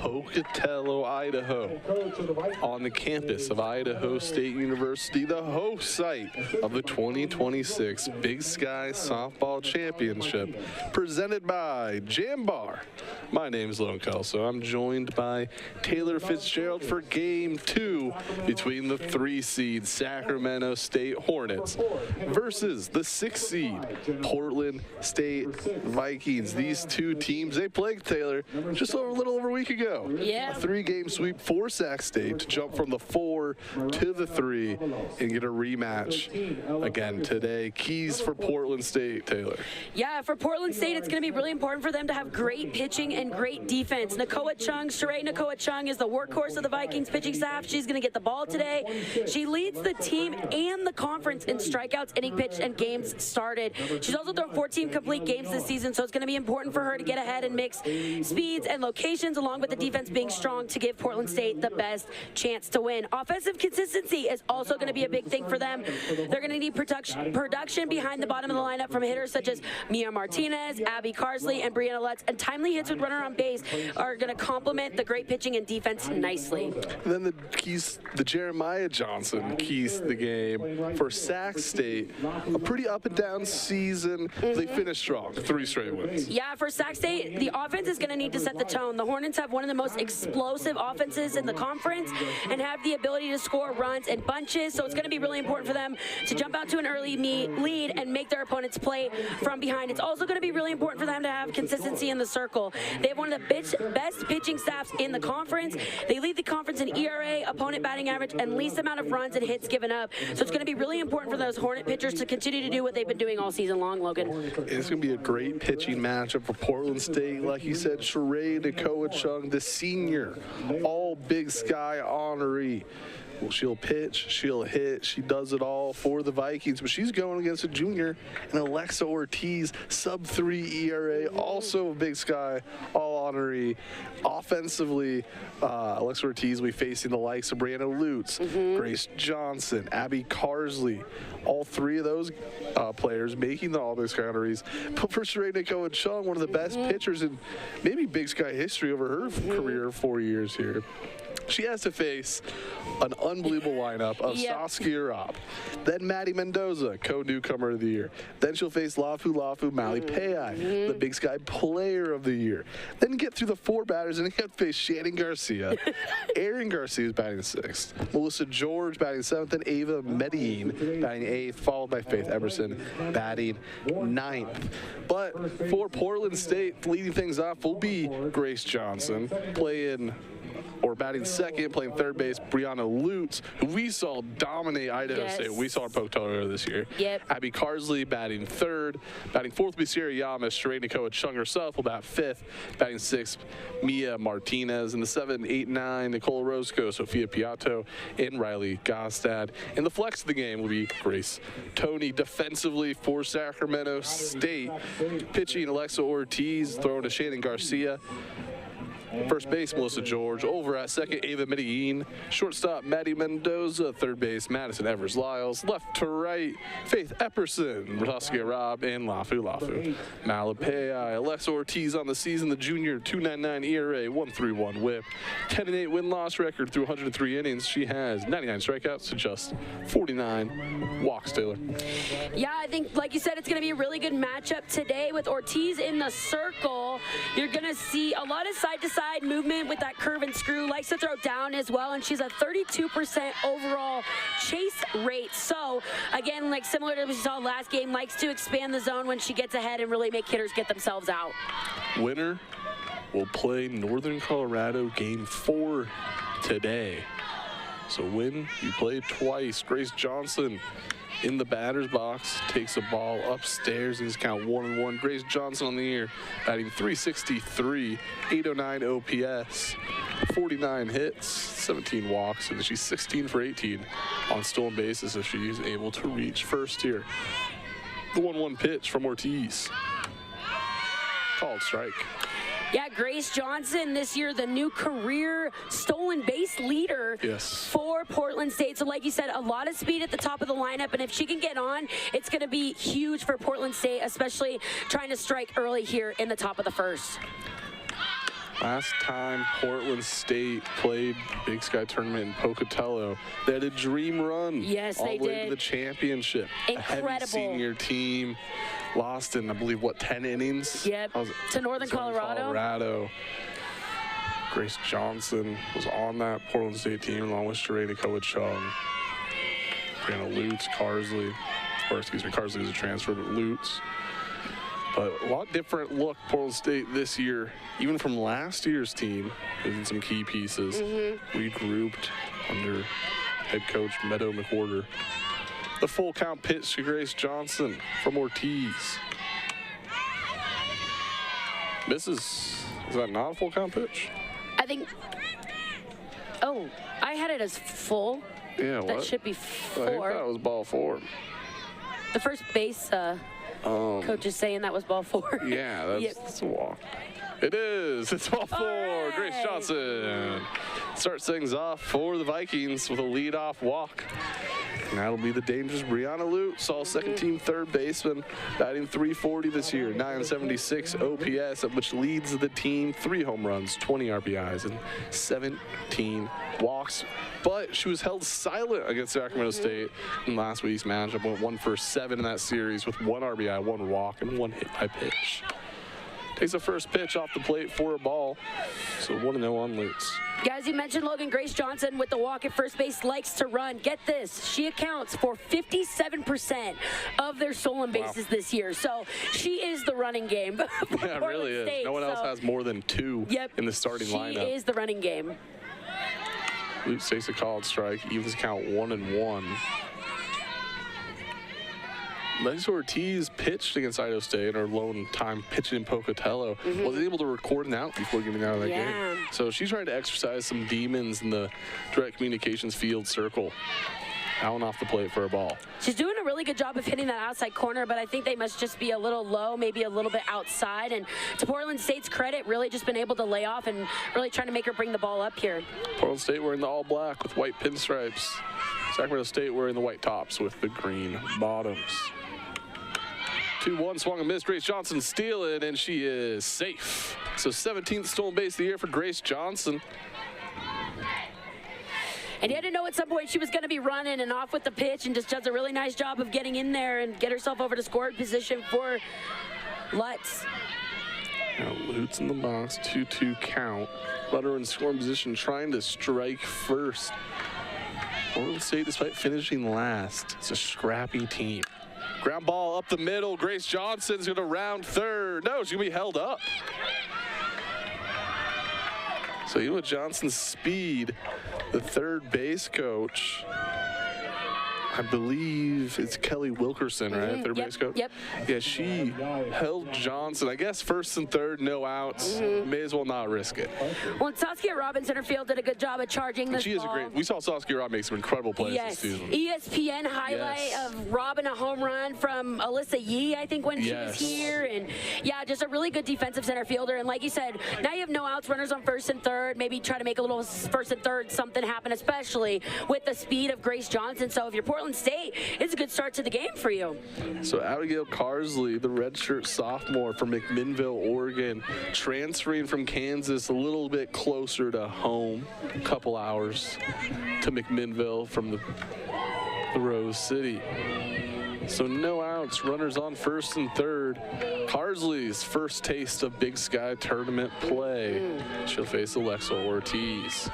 Pocatello, Idaho, on the campus of Idaho State University, the host site of the 2026 Big Sky Softball Championship, presented by Jam Bar. My name is Lone Kelso. I'm joined by Taylor Fitzgerald for Game 2 between the 3-seed Sacramento State Hornets versus the 6-seed Portland State Vikings. These two teams, they played, Taylor, just a little over a week ago. Yeah. A 3-game sweep for Sac State to jump from the 4 to the 3 and get a rematch again today. Keys for Portland State, Taylor. Yeah, for Portland State, it's going to be really important for them to have great pitching and great defense. Sheree Nakoa Chung is the workhorse of the Vikings pitching staff. She's going to get the ball today. She leads the team and the conference in strikeouts, inning pitched, and games started. She's also thrown 14 complete games this season, so it's going to be important for her to get ahead and mix speeds and locations, along with the defense being strong, to give Portland State the best chance to win. Offensive consistency is also going to be a big thing for them. They're going to need production behind the bottom of the lineup from hitters such as Mia Martinez, Abby Carsley, and Brianna Lutz, and timely hits with runner on base are going to complement the great pitching and defense nicely. And then the Jeremiah Johnson keys the game for Sac State. A pretty up and down season. They finished strong, 3 straight wins. Yeah, for Sac State, the offense is going to need to set the tone. The Hornets have one of the most explosive offenses in the conference and have the ability to score runs in bunches, so it's going to be really important for them to jump out to an early lead and make their opponents play from behind. It's also going to be really important for them to have consistency in the circle. They have one of the best pitching staffs in the conference. They lead the conference in ERA, opponent batting average, and least amount of runs and hits given up. So it's going to be really important for those Hornet pitchers to continue to do what they've been doing all season long, Logan. It's going to be a great pitching matchup for Portland State. Like you said, Sheree Nakoa Chung, the senior, all Big Sky honoree. Well, she'll pitch, she'll hit, she does it all for the Vikings, but she's going against a junior, and Alexa Ortiz, sub-3 ERA, also a Big Sky all-honoree. Offensively, Alexa Ortiz will be facing the likes of Brianna Lutz, Grace Johnson, Abby Carsley, all 3 of those players making the all-Big Sky honorees. But for Sheree Nakoa Chung, one of the best pitchers in maybe Big Sky history over her career, 4 years here. She has to face an unbelievable lineup of Saskia Robb, then Maddie Mendoza, co-newcomer of the year. Then she'll face Lafu Malipeai, the Big Sky Player of the Year. Then get through the 4 batters and you have to face Shannon Garcia. Erin Garcia is batting 6th. Melissa George batting 7th, and Ava Medellin batting 8th, followed by Faith Emerson batting 9th. But for Portland State, leading things off will be Grace Johnson, batting 2nd, playing 3rd base, Brianna Lutz, who we saw dominate Idaho State. We saw her Pocatello this year. Abby Carsley batting 3rd. Batting 4th will be Sierra Yamas. Sheree Nakoa Chung herself will bat 5th. Batting 6th, Mia Martinez. In the 7, 8, 9, Nicola Roscoe, Sophia Piatto, and Riley Gostad. And the flex of the game will be Grace Tony. Defensively for Sacramento State, pitching Alexa Ortiz, throwing to Shannon Garcia. First base, Melissa George. Over at second, Ava Medellin. Shortstop, Maddie Mendoza. Third base, Madison Evers-Lyles. Left to right, Faith Epperson, Saskia Robb, and Lafu Malipeai. Alexa Ortiz on the season, the junior, 2.99 ERA, 1.31 WHIP, 10-8 win-loss record through 103 innings. She has 99 strikeouts to just 49 walks, Taylor. Yeah, I think, like you said, it's going to be a really good matchup today with Ortiz in the circle. You're going to see a lot of side-to-side movement with that curve and screw. Likes to throw down as well, and she's a 32% overall chase rate. So, again, like similar to what we saw last game, likes to expand the zone when she gets ahead and really make hitters get themselves out. Winner will play Northern Colorado Game 4 today. So win, you play twice. Grace Johnson in the batter's box, takes a ball upstairs, and he's count 1-1. Grace Johnson on the year, batting .363, 809 OPS, 49 hits, 17 walks, and she's 16 for 18 on stolen bases if she's able to reach first here. The 1-1 pitch from Ortiz. Called strike. Yeah, Grace Johnson this year, the new career stolen base leader for Portland State. So like you said, a lot of speed at the top of the lineup, and if she can get on, it's going to be huge for Portland State, especially trying to strike early here in the top of the first. Last time Portland State played Big Sky Tournament in Pocatello, they had a dream run. Yes, all they the way did. to the championship. Incredible. A heavy senior team. Lost in, I believe, 10 innings? Yep, to Northern Colorado. Grace Johnson was on that Portland State team along with Sheree Nakoa-Chung. Brianna Lutz, Carsley was a transfer, but Lutz. But a lot different look Portland State this year, even from last year's team, in some key pieces. Regrouped under head coach Meadow McWhorter. The full count pitch to Grace Johnson from Ortiz. Misses. Is that not a full count pitch? I think. Oh, I had it as full. Yeah, That what? should be I think 4. that was ball 4. The first base coach is saying that was ball 4. Yeah, that's a walk. It is. It's ball 4. Right. Grace Johnson starts things off for the Vikings with a leadoff walk. And that'll be the dangerous Brianna Lutz, all second team third baseman, batting .340 this year, 976 OPS, which leads the team 3 home runs, 20 RBIs, and 17 walks. But she was held silent against Sacramento State in last week's matchup. Went 1 for 7 in that series with 1 RBI, 1 walk, and 1 hit by pitch. Takes the first pitch off the plate for a ball. So 1-0 on Lutz. Guys, you mentioned Logan Grace Johnson with the walk at first base, likes to run. Get this, she accounts for 57% of their stolen bases this year. So she is the running game. Yeah, it really is. State, no one else has more than 2 in the starting lineup. She is the running game. Lutz takes a called strike, evens count 1-1. Lexi Ortiz pitched against Idaho State, her lone time pitching in Pocatello. Wasn't able to record an out before getting out of that game. So she's trying to exercise some demons in the direct communications field circle. Out and off the plate for a ball. She's doing a really good job of hitting that outside corner, but I think they must just be a little low, maybe a little bit outside. And to Portland State's credit, really just been able to lay off and really trying to make her bring the ball up here. Portland State wearing the all black with white pinstripes. Sacramento State wearing the white tops with the green bottoms. 2-1 swung and missed. Grace Johnson stealing, and she is safe. So 17th stolen base of the year for Grace Johnson. And you had to know at some point she was going to be running and off with the pitch, and just does a really nice job of getting in there and get herself over to scoring position for Lutz. Now Lutz in the box, 2-2 count. Runner in scoring position, trying to strike first. Portland State, despite finishing last, it's a scrappy team. Ground ball up the middle. Grace Johnson's going to round third. No, she's going to be held up. So even with Johnson's speed, the third base coach, I believe it's Kelly Wilkerson, right? Third base coach? Yep. Yeah, she held Johnson. I guess first and third, no outs. May as well not risk it. Well, Saskia Robbins center field did a good job of charging this She is ball. a great. We saw Saskia Robb make some incredible plays Yes, this season. ESPN highlight of Robin, a home run from Alyssa Yee, I think, when she was here. And yeah, just a really good defensive center fielder. And like you said, now you have no outs, runners on first and third. Maybe try to make a little first and third something happen, especially with the speed of Grace Johnson. So if you're Portland State, it's a good start to the game for you. So Abigail Carsley, the redshirt sophomore from McMinnville, Oregon, transferring from Kansas a little bit closer to home, a couple hours to McMinnville from the Rose City. So no outs, runners on first and third. Carsley's first taste of Big Sky tournament play. She'll face Alexa Ortiz.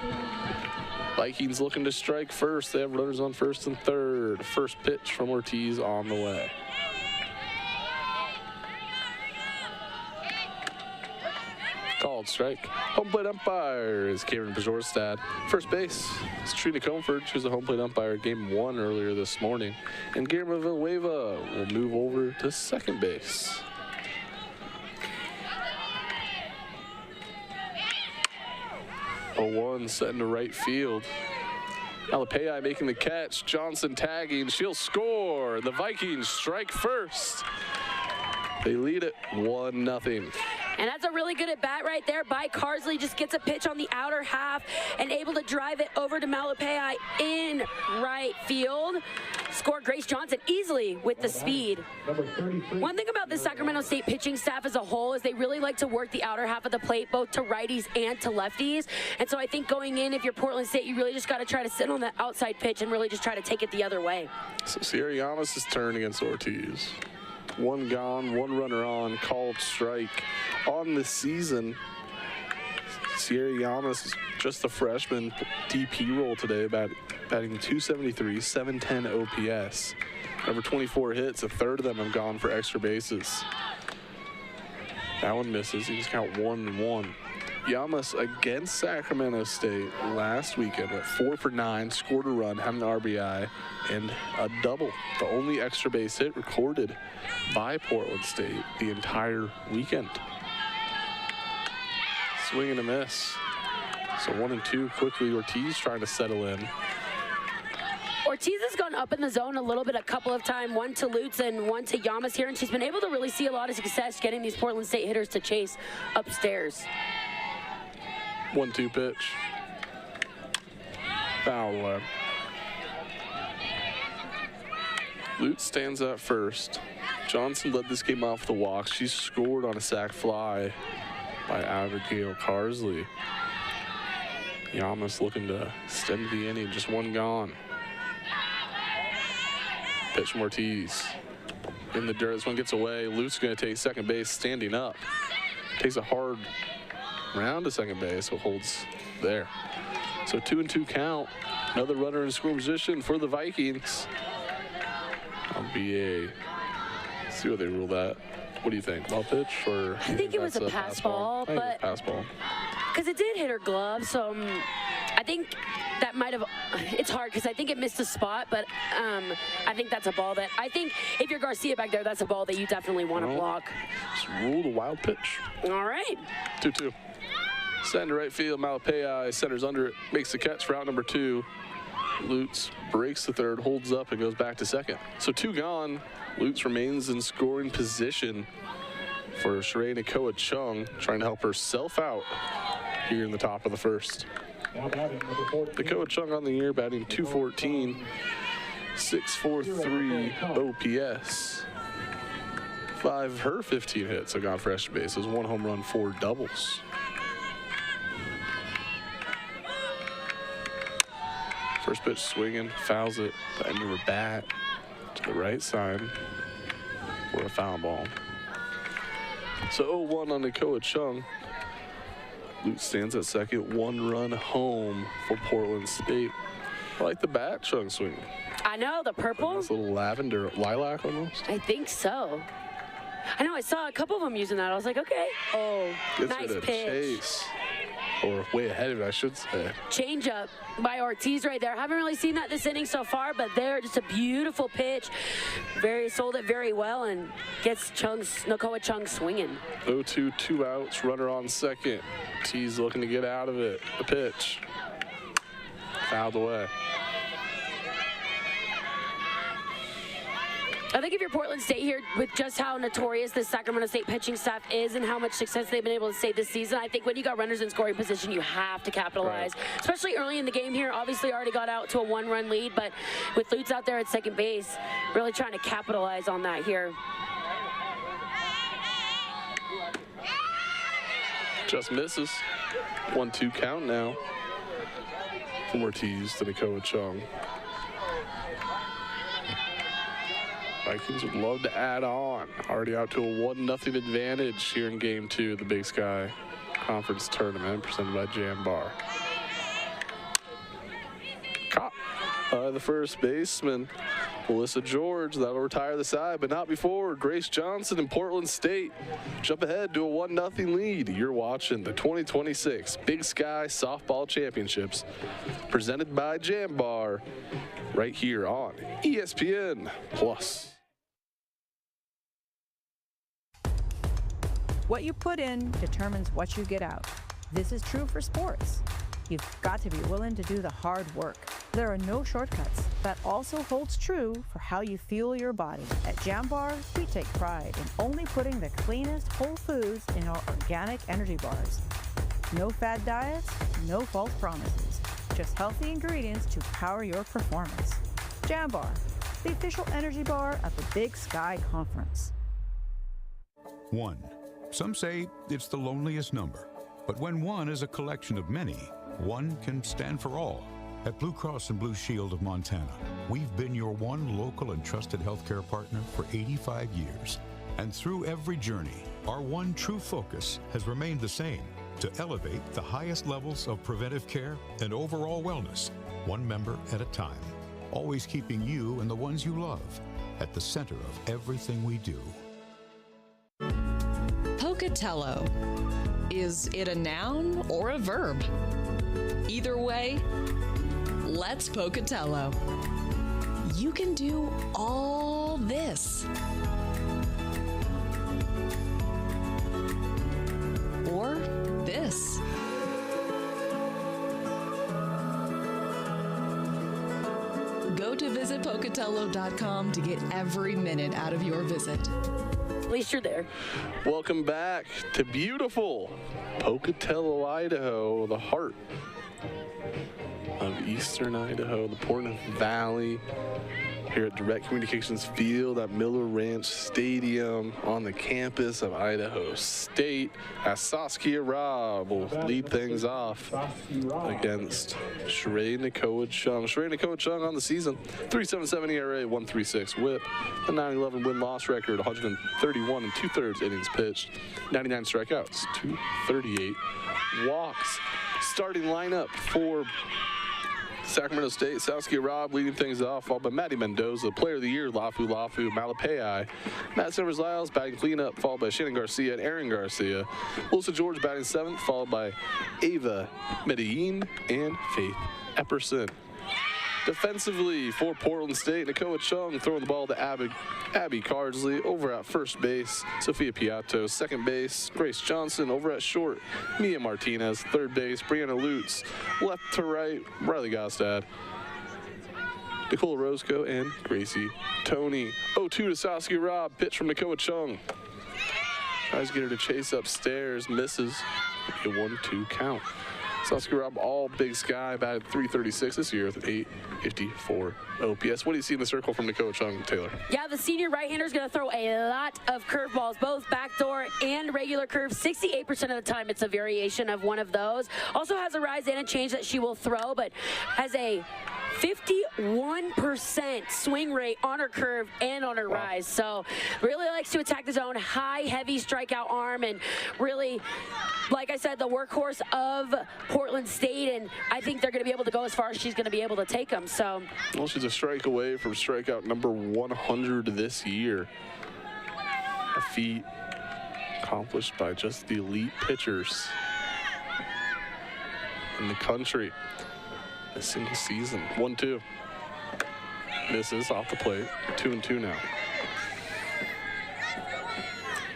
Vikings looking to strike first. They have runners on first and third. First pitch from Ortiz on the way. Called strike. Home plate umpire is Karen Bajorstad. First base is Trina Comfort. She was the home plate umpire game 1 earlier this morning. And Guillermo Villanueva will move over to second base. A 1 set into right field. Alapei making the catch. Johnson tagging. She'll score. The Vikings strike first. They lead it 1-0. And that's a really good at-bat right there by Carsley. Just gets a pitch on the outer half and able to drive it over to Malapei in right field. Score Grace Johnson easily with the speed. One thing about the Sacramento State pitching staff as a whole is they really like to work the outer half of the plate, both to righties and to lefties. And so I think going in, if you're Portland State, you really just got to try to sit on that outside pitch and really just try to take it the other way. So Sierra Llamas' turn against Ortiz. One gone, one runner on, called strike. On the season, Sierra Llamas is just a freshman DP role today, batting .273, .710 OPS. Over 24 hits, a third of them have gone for extra bases. That one misses. He just count 1-1. Llamas against Sacramento State last weekend went 4 for 9, scored a run, had an RBI, and a double. The only extra base hit recorded by Portland State the entire weekend. Swing and a miss. So 1-2 quickly. Ortiz trying to settle in. Ortiz has gone up in the zone a little bit, a couple of times, one to Lutz and one to Llamas here, and she's been able to really see a lot of success getting these Portland State hitters to chase upstairs. 1-2 pitch. Foul away. Lutz stands at first. Johnson led this game off the walk. She scored on a sac fly by Abigail Carsley. Llamas looking to extend the inning, just one gone. Pitch from Ortiz. In the dirt, this one gets away. Lutz going to take second base, standing up. Takes a hard round to second base, so holds there. So 2-2 count. Another runner in scoring position for the Vikings. On BA. Let's see what they rule that. What do you think? Ball pitch or? I think it was a pass ball, but pass ball. Because it did hit her glove, so I think that might have. It's hard because I think it missed a spot, but I think that's a ball that I think if you're Garcia back there, that's a ball that you definitely want to block. Just rule the wild pitch. All right. 2-2. Send to right field. Malapei centers under it, makes the catch for out number 2. Lutz breaks the third, holds up, and goes back to second. So 2 gone. Lutz remains in scoring position for Sheree Nakoa Chung, trying to help herself out here in the top of the first. Nakoa Chung on the year, batting .214, .643 OPS. 5 of her 15 hits have gone for extra bases, 1 home run, 4 doubles. First pitch swinging, fouls it, the end of her bat to the right side for a foul ball. So 0-1 on Nakoa Chung. Lutz stands at second, 1 run home for Portland State. I like the bat Chung swinging. I know, the purple. Nice little lavender, lilac almost. I think so. I know, I saw a couple of them using that. I was like, okay. Oh, Gets nice it a pitch. chase. Or way ahead of it, I should say. Change up by Ortiz right there. Haven't really seen that this inning so far, but there, just a beautiful pitch. Sold it very well and gets Nakoa Chung swinging. 0-2, 2 outs, runner on second. Ortiz looking to get out of it. The pitch. Fouled away. I think if you're Portland State here, with just how notorious this Sacramento State pitching staff is and how much success they've been able to save this season, I think when you got runners in scoring position, you have to capitalize, especially early in the game here. Obviously already got out to a 1-run lead, but with Lutz out there at second base, really trying to capitalize on that here. Just misses. 1-2 count now from Ortiz to Nakoa Chung. Vikings would love to add on. Already out to a 1-0 advantage here in Game 2 of the Big Sky Conference Tournament presented by Jam Bar. Caught by the first baseman, Melissa George. That'll retire the side, but not before Grace Johnson and Portland State jump ahead to a 1-0 lead. You're watching the 2026 Big Sky Softball Championships presented by Jam Bar right here on ESPN+. What you put in determines what you get out. This is true for sports. You've got to be willing to do the hard work. There are no shortcuts. That also holds true for how you fuel your body. At Jam Bar, we take pride in only putting the cleanest whole foods in our organic energy bars. No fad diets, no false promises. Just healthy ingredients to power your performance. Jam Bar, the official energy bar at the Big Sky Conference. 1. Some say it's the loneliest number. But when one is a collection of many, one can stand for all. At Blue Cross and Blue Shield of Montana, we've been your one local and trusted healthcare partner for 85 years. And through every journey, our one true focus has remained the same: to elevate the highest levels of preventive care and overall wellness, one member at a time. Always keeping you and the ones you love at the center of everything we do. Pocatello. Is it a noun or a verb? Either way, let's Pocatello. You can do all this. Or this. Go to visitpocatello.com to get every minute out of your visit. At least you're there. Welcome back to beautiful Pocatello, Idaho, the heart of eastern Idaho, the Portland Valley, here at Direct Communications Field at Miller Ranch Stadium on the campus of Idaho State, as Saskia Robb will lead things off against Sheree Nakoa Chung. Sheree Nakoa Chung on the season, 3.77 ERA, 1.36 WHIP, the 9-11 win-loss record, 131 2/3 innings pitched, 99 strikeouts, 238 walks. Starting lineup for Sacramento State, Saskia Robb leading things off, followed by Maddie Mendoza, Player of the Year, Lafu Malapei. Matt Severs-Lyles batting cleanup, followed by Shannon Garcia and Aaron Garcia. Wilson George batting 7th, followed by Ava Medellin and Faith Epperson. Defensively for Portland State, Nakoa Chung throwing the ball to Abby Cardsley. Over at first base, Sophia Piatto. Second base, Grace Johnson. Over at short, Mia Martinez. Third base, Brianna Lutz. Left to right, Riley Gostad, Nicola Roscoe, and Gracie Tony. 0-2 to Saskia Robb. Pitch from Nakoa Chung. Tries to get her to chase upstairs. Misses. A 1-2 count. Saskia Robb, all Big Sky, batted .336 this year with 854 OPS. What do you see in the circle from Nakoa Chung, Taylor? Yeah, the senior right-hander is going to throw a lot of curveballs, both backdoor and regular curves. 68% of the time, it's a variation of one of those. Also has a rise and a change that she will throw, but has a 51% swing rate on her curve and on her rise. So really likes to attack the zone, high, heavy strikeout arm, and really, like I said, the workhorse of Portland State, and I think they're going to be able to go as far as she's going to be able to take them. So, well, she's a strike away from strikeout number 100 this year. A feat accomplished by just the elite pitchers in the country. A single season. 1-2. Misses off the plate. 2-2 now.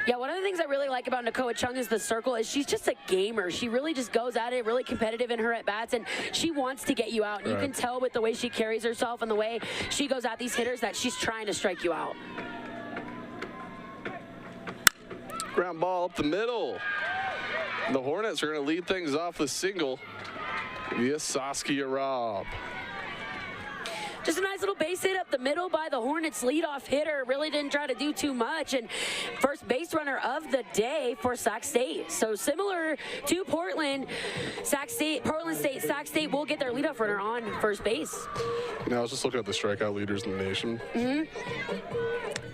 Yeah, one of the things I really like about Nakoa Chung is the circle is she's just a gamer. She really just goes at it, really competitive in her at-bats, and she wants to get you out. And you can tell with the way she carries herself and the way she goes at these hitters that she's trying to strike you out. Ground ball up the middle. The Hornets are going to lead things off with single via Saskia Robb. Just a nice little base hit up the middle by the Hornets leadoff hitter. Really didn't try to do too much. And first base runner of the day for Sac State. So similar to Portland, Sac State will get their leadoff runner on first base. You know, I was just looking at the strikeout leaders in the nation.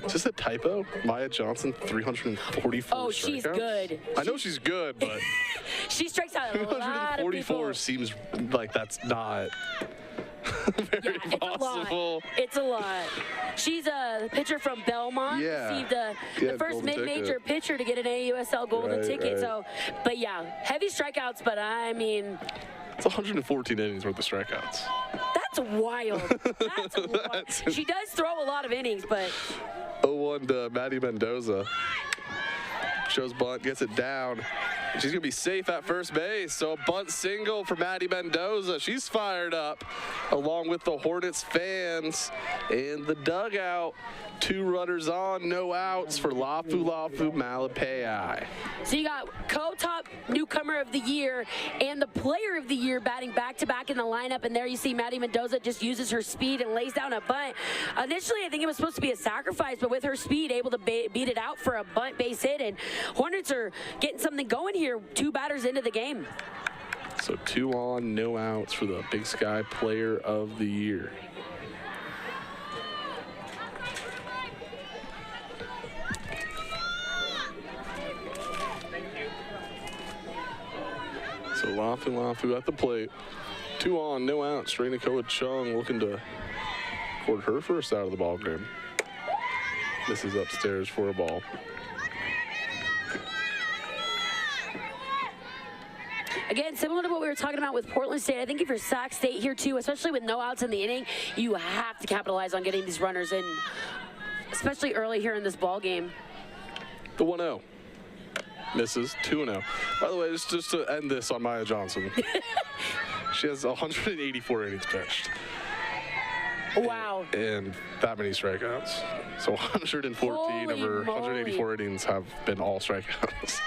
Is this a typo? Maya Johnson, 344 Oh, she's strikeouts? good. I know she's good, but she strikes out a lot of people. 344 seems like that's not very possible. It's a lot. She's a pitcher from Belmont. Received the first mid-major pitcher to get an AUSL golden ticket. So, but yeah, heavy strikeouts, but I mean, it's 114 innings worth of strikeouts. That's wild. That's wild. She does throw a lot of innings, but 0-1 to Maddie Mendoza. Shows bunt, gets it down. She's going to be safe at first base. So a bunt single for Maddie Mendoza. She's fired up along with the Hornets fans in the dugout. 2 runners on, no outs for Lafu Malapei. So you got co-top newcomer of the year and the player of the year batting back-to-back in the lineup. And there you see Maddie Mendoza just uses her speed and lays down a bunt. Initially, I think it was supposed to be a sacrifice, but with her speed, able to beat it out for a bunt base hit. And Hornets are getting something going here, 2 batters into the game. So 2 on, no outs for the Big Sky player of the year. So Lafu at the plate. 2 on, no outs. Nakoa Chung looking to record her first out of the ball game. This is upstairs for a ball. Again, similar to what we were talking about with Portland State, I think if you're Sac State here too, especially with no outs in the inning, you have to capitalize on getting these runners in, especially early here in this ball game. The 1-0. Misses. 2-0. By the way, just to end this on Maya Johnson. She has 184 innings pitched. Wow. And that many strikeouts. So 114 of her 184 innings have been all strikeouts.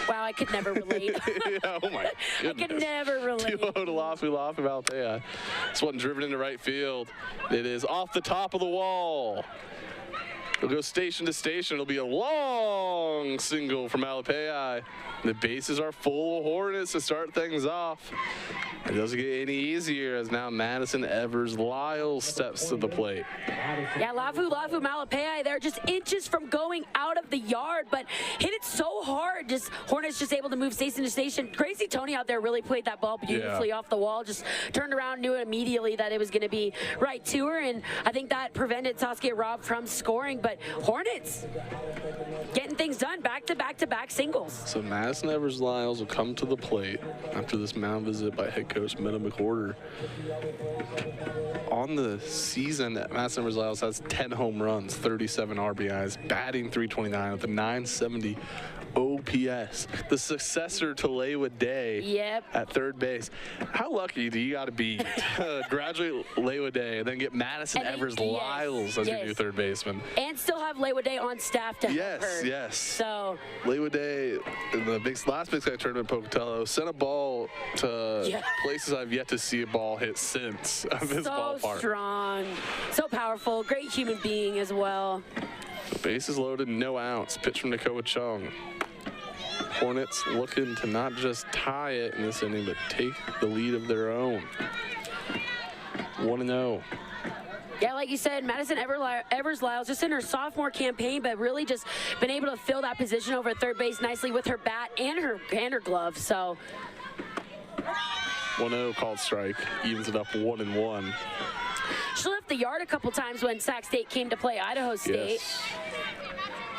Wow, I could never relate. Yeah, oh my goodness. I could never relate. 2-0 to Lafu Malapei. This one driven into right field. It is off the top of the wall. It'll go station to station. It'll be a long single from Malapei. The bases are full of Hornets to start things off. It doesn't get any easier as now Madison Evers-Lyles steps to the plate. Yeah, Lafu Malapei, they're just inches from going out of the yard, but hit it so hard. Just Hornets just able to move station to station. Crazy Tony out there really played that ball beautifully off the wall. Just turned around, knew immediately that it was going to be right to her, and I think that prevented Saskia Robb from scoring. But Hornets getting things done, back-to-back singles. So Madison Evers-Lyles will come to the plate after this mound visit by head coach Minna McWhorter. On the season, Madison Evers-Lyles has 10 home runs, 37 RBIs, batting .329 with a .970 OPS. The successor to Laywood Day at third base. How lucky do you got to be to graduate Laywood Day and then get Madison Evers-Lyles as your new third baseman? And still have Laywood Day on staff to help her. Yes. So Laywood Day in the last Big Sky tournament in Pocatello sent a ball to places I've yet to see a ball hit since this ballpark. So strong, so powerful, great human being as well. The bases loaded, no outs. Pitch from Nakoa Chung. Hornets looking to not just tie it in this inning, but take the lead of their own. 1-0. Yeah, like you said, Madison Evers-Lyles just in her sophomore campaign, but really just been able to fill that position over at third base nicely with her bat and her glove. So 1-0 called strike, evens it up 1-1. She left the yard a couple times when Sac State came to play Idaho State. Yes.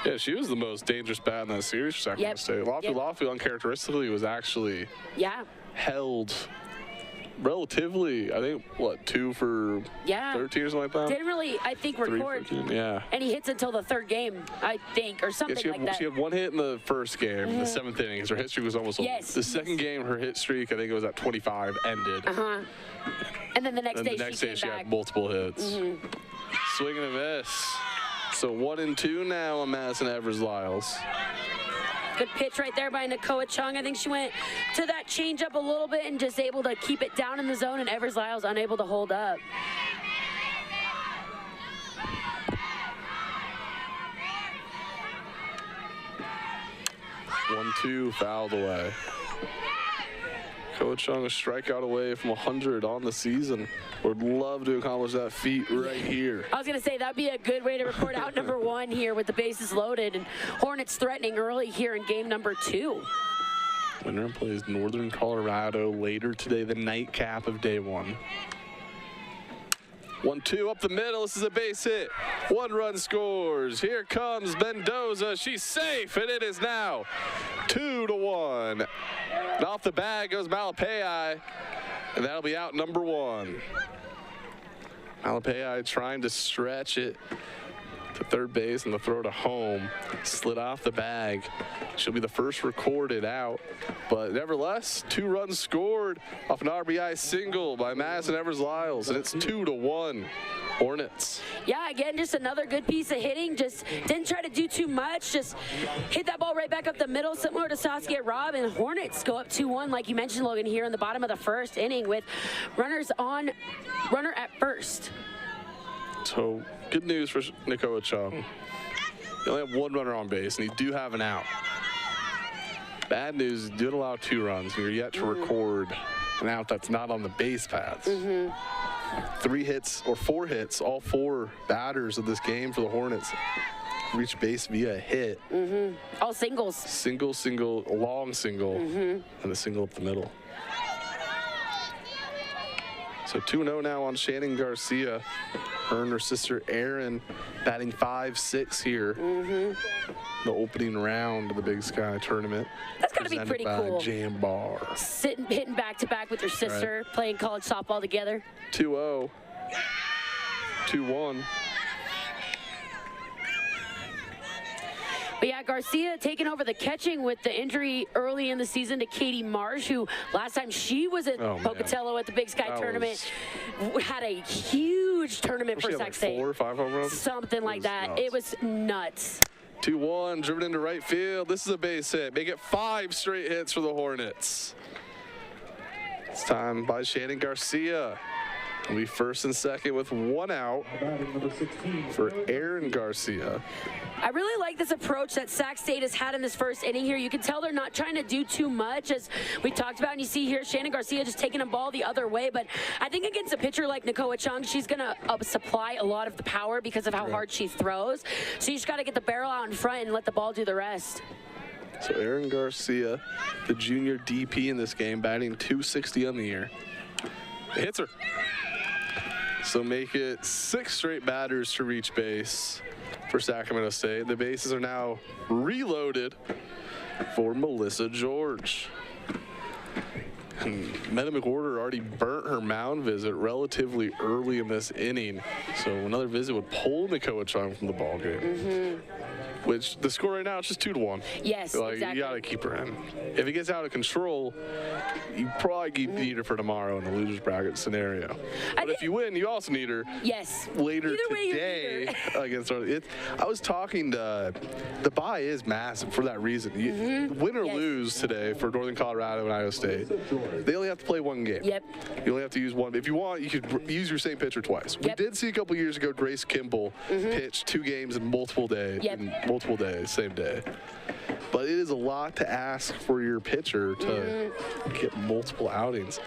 Yeah, she was the most dangerous bat in that series for Sacramento State. Lafu uncharacteristically was actually held relatively, I think, 2 for 13 or something like that? Didn't really, I think, record. And he hits until the third game, I think, or something like that. She had 1 hit in the first game, in the 7th inning. Her hit streak was almost over. The second game, her hit streak, I think it was at 25, ended. And then the next day she had multiple hits. Swing and a miss. So 1-2 now on Madison Evers-Lyles. Good pitch right there by Nakoa Chung. I think she went to that changeup a little bit and just able to keep it down in the zone, and Evers-Lyles unable to hold up. One, two, fouled away. Nakoa Chung a strikeout away from 100 on the season. Would love to accomplish that feat right here. I was going to say that'd be a good way to record out number 1 here with the bases loaded, and Hornets threatening early here in game number 2. Winner plays Northern Colorado later today, the nightcap of day 1. 1-2 up the middle. This is a base hit. 1 run scores. Here comes Mendoza. She's safe, and it is now 2-1. And off the bag goes Malapei, and that'll be out number 1. Malapei trying to stretch it to to third base, and the throw to home. Slid off the bag. She'll be the first recorded out. But nevertheless, 2 runs scored off an RBI single by Madison Evers-Lyles, and it's 2-1 Hornets. Yeah, again, just another good piece of hitting. Just didn't try to do too much. Just hit that ball right back up the middle, similar to Saskia Robb. And Hornets go up 2-1, like you mentioned, Logan, here in the bottom of the first inning with runner at first. So good news for Nakoa Chung. You only have 1 runner on base, and you do have an out. Bad news, you did allow 2 runs. You're yet to record an out that's not on the base paths. 3 hits or 4 hits, all 4 batters of this game for the Hornets reach base via a hit. All singles. Single, a long single, and a single up the middle. So 2-0 now on Shannon Garcia. Her and her sister Erin batting 5-6 here. The opening round of the Big Sky tournament. That's got to be pretty cool. Jambar. Hitting back-to-back with your sister, playing college softball together. 2-0. 2-1. But yeah, Garcia taking over the catching with the injury early in the season to Katie Marsh, who last time she was at Pocatello at the Big Sky tournament had a huge tournament for Sac State. 4 or 5 home runs? Something like that. Nuts. It was nuts. 2-1, driven into right field. This is a base hit. Make it 5 straight hits for the Hornets. It's time by Shannon Garcia. We'll be first and second with 1 out for Erin Garcia. I really like this approach that Sac State has had in this first inning here. You can tell they're not trying to do too much, as we talked about, and you see here Shannon Garcia just taking a ball the other way. But I think against a pitcher like Nakoa Chung, she's going to supply a lot of the power because of how hard she throws. So you just got to get the barrel out in front and let the ball do the rest. So Erin Garcia, the junior DP in this game, batting .260 on the year. It hits her. So make it 6 straight batters to reach base for Sacramento State. The bases are now reloaded for Melissa George. And Meta McWhorter already burnt her mound visit relatively early in this inning. So another visit would pull Nakoa Chung from the ballgame. Which the score right now is just 2-1. Yes, exactly. You got to keep her in. If it gets out of control, you probably need her for tomorrow in the loser's bracket scenario. But if you win, you also need her. Yes. Later today against our. I was talking to the bye is massive for that reason. You win or lose today for Northern Colorado and Iowa State. They only have to play 1 game. Yep. You only have to use 1. If you want, you could use your same pitcher twice. We did see a couple years ago Grace Kimball pitch 2 games in multiple days. Multiple days, same day. But it is a lot to ask for your pitcher to get multiple outings.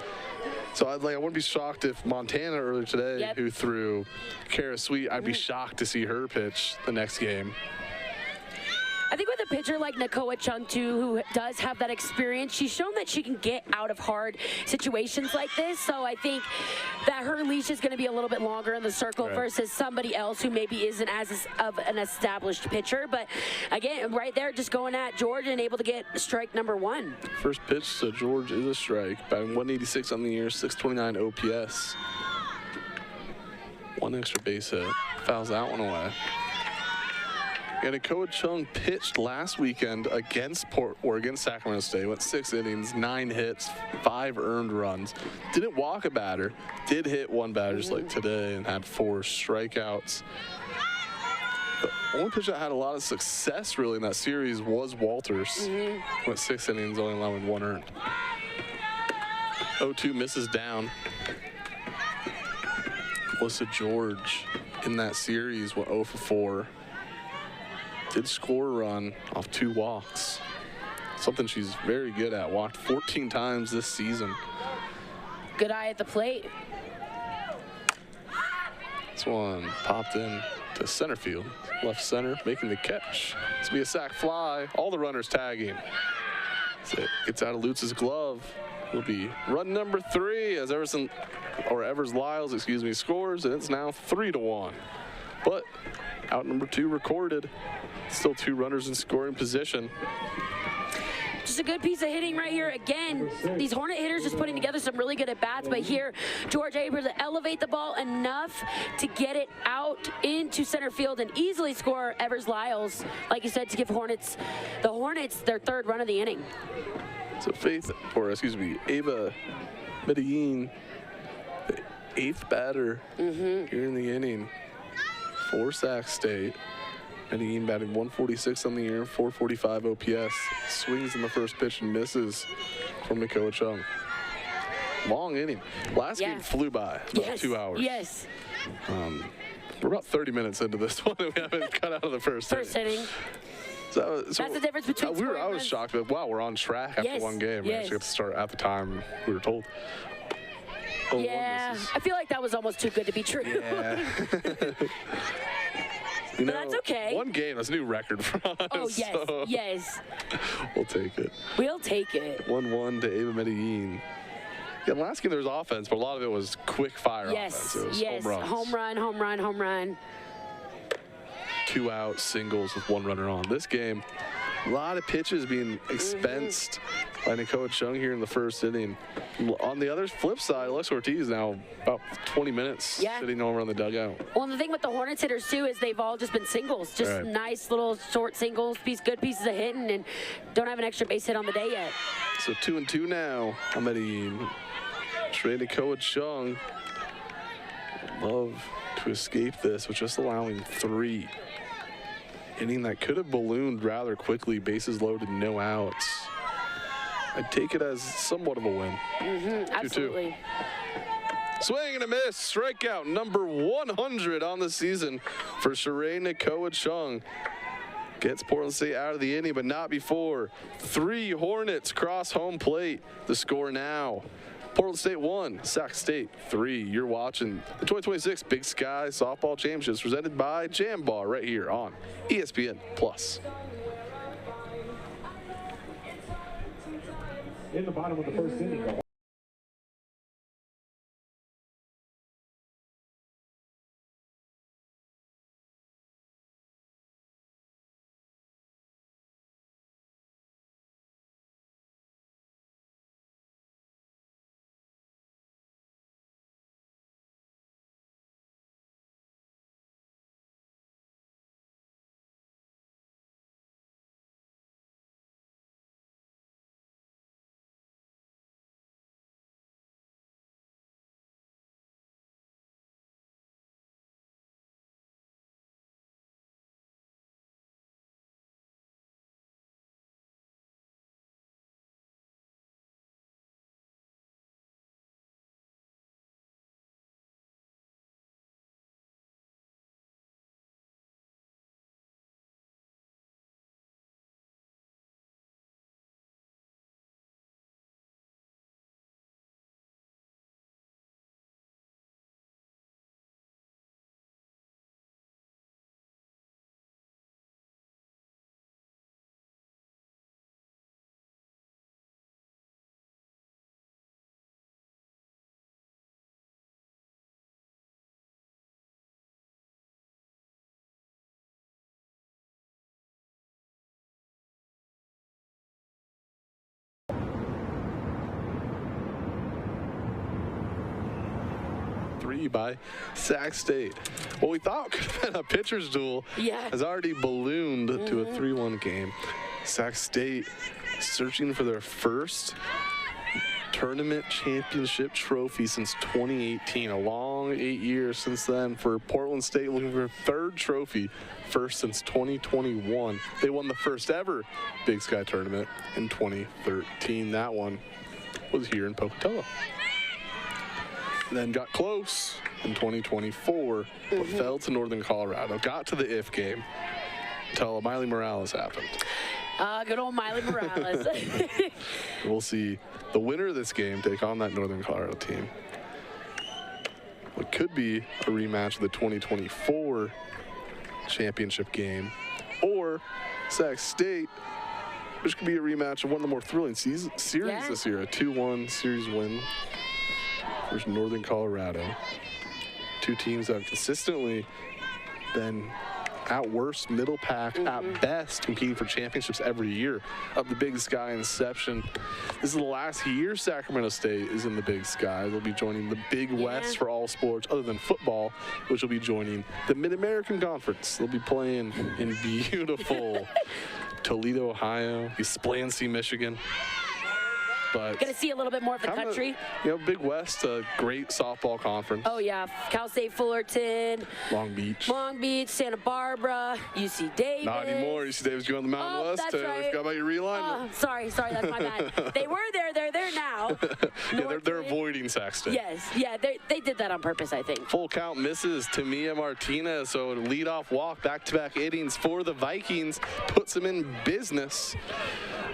So I wouldn't be shocked if Montana earlier today, who threw Kara Sweet, I'd be shocked to see her pitch the next game. I think with a pitcher like Nakoa Chung, too, who does have that experience, she's shown that she can get out of hard situations like this. So I think that her leash is going to be a little bit longer in the circle versus somebody else who maybe isn't as of an established pitcher. But again, right there, just going at George and able to get strike number 1. First pitch to George is a strike. Batting 186 on the year, 629 OPS. 1 extra base hit. Fouls that one away. And Nakoa Chung pitched last weekend against Sacramento State. Went 6 innings, 9 hits, 5 earned runs. Didn't walk a batter. Did hit 1 batter just like today and had 4 strikeouts. The only pitcher that had a lot of success really in that series was Walters. Went 6 innings, only allowing 1 earned. 0-2 misses down. Melissa George in that series went 0 for 4. Did score a run off 2 walks. Something she's very good at. Walked 14 times this season. Good eye at the plate. This one popped in to center field. Left center, making the catch. It's going to be a sac fly. All the runners tagging. So it gets out of Lutz's glove. Will be run number 3 as Evers-Lyles, scores, and it's now 3-1. But out number 2 recorded. Still 2 runners in scoring position. Just a good piece of hitting right here. Again, these Hornet hitters just putting together some really good at-bats, but here, George able to elevate the ball enough to get it out into center field and easily score Evers-Lyles, like you said, to give the Hornets their third run of the inning. So Ava Medellin, the 8th batter here in the inning for Sac State. Medellin batting 146 on the year, 445 OPS. Swings in the first pitch and misses from Nakoa Chung. Long inning. Last game flew by, about 2 hours. Yes. We're about 30 minutes into this one, and we haven't cut out of the first inning. So that's the difference between I was shocked that, wow, we're on track after one game. We actually have to start at the time we were told. Yeah, I feel like that was almost too good to be true. Yeah. But that's okay. One game, that's a new record for us. Oh, yes, so yes. We'll take it. We'll take it. 1-1 to Ava Medellin. Yeah, last game there was offense, but a lot of it was quick fire offense. It was home runs. Home run, home run, home run. 2 out singles with 1 runner on. This game, a lot of pitches being expensed by Nakoa Chung here in the first inning. On the other flip side, Alex Ortiz now about 20 minutes sitting over on the dugout. Well, and the thing with the Hornets hitters, too, is they've all just been singles. Just nice little short singles, good pieces of hitting, and don't have an extra base hit on the day yet. So 2-2 now on Medellin. Trey Nakoa Chung. Love to escape this with just allowing 3. Inning that could have ballooned rather quickly, bases loaded, no outs. I'd take it as somewhat of a win. Absolutely. 2-2. Swing and a miss, strikeout number 100 on the season for Sheree Nakoa Chung. Gets Portland State out of the inning, but not before 3 Hornets cross home plate. The score now. Portland State 1, Sac State 3. You're watching the 2026 Big Sky Softball Championships presented by Jam Bar right here on ESPN+. In the bottom of the first inning. By Sac State. What we thought could have been a pitcher's duel has already ballooned to a 3-1 game. Sac State searching for their first tournament championship trophy since 2018. A long 8 years since then for Portland State, looking for a 3rd trophy, first since 2021. They won the first ever Big Sky tournament in 2013. That one was here in Pocatello. Then got close in 2024, but fell to Northern Colorado. Got to the if game until Miley Morales happened. Good old Miley Morales. We'll see the winner of this game take on that Northern Colorado team. What could be a rematch of the 2024 championship game, or Sac State, which could be a rematch of one of the more thrilling series this year, a 2-1 series win versus Northern Colorado. 2 teams that have consistently been at worst middle pack, at best competing for championships every year of the Big Sky inception. This is the last year Sacramento State is in the Big Sky. They'll be joining the Big West for all sports other than football, which will be joining the Mid-American Conference. They'll be playing in beautiful Toledo, Ohio, Splancy, Michigan. But going to see a little bit more of the country. Big West, a great softball conference. Oh, yeah. Cal State Fullerton. Long Beach, Santa Barbara, UC Davis. Not anymore. UC Davis going to the Mountain West. That's right. Forgot about your realignment. Sorry, that's my bad. They were there. They're there now. They're avoiding Sac State. Yes. Yeah, they did that on purpose, I think. Full count misses to Mia Martinez. So leadoff walk, back-to-back innings for the Vikings. Puts them in business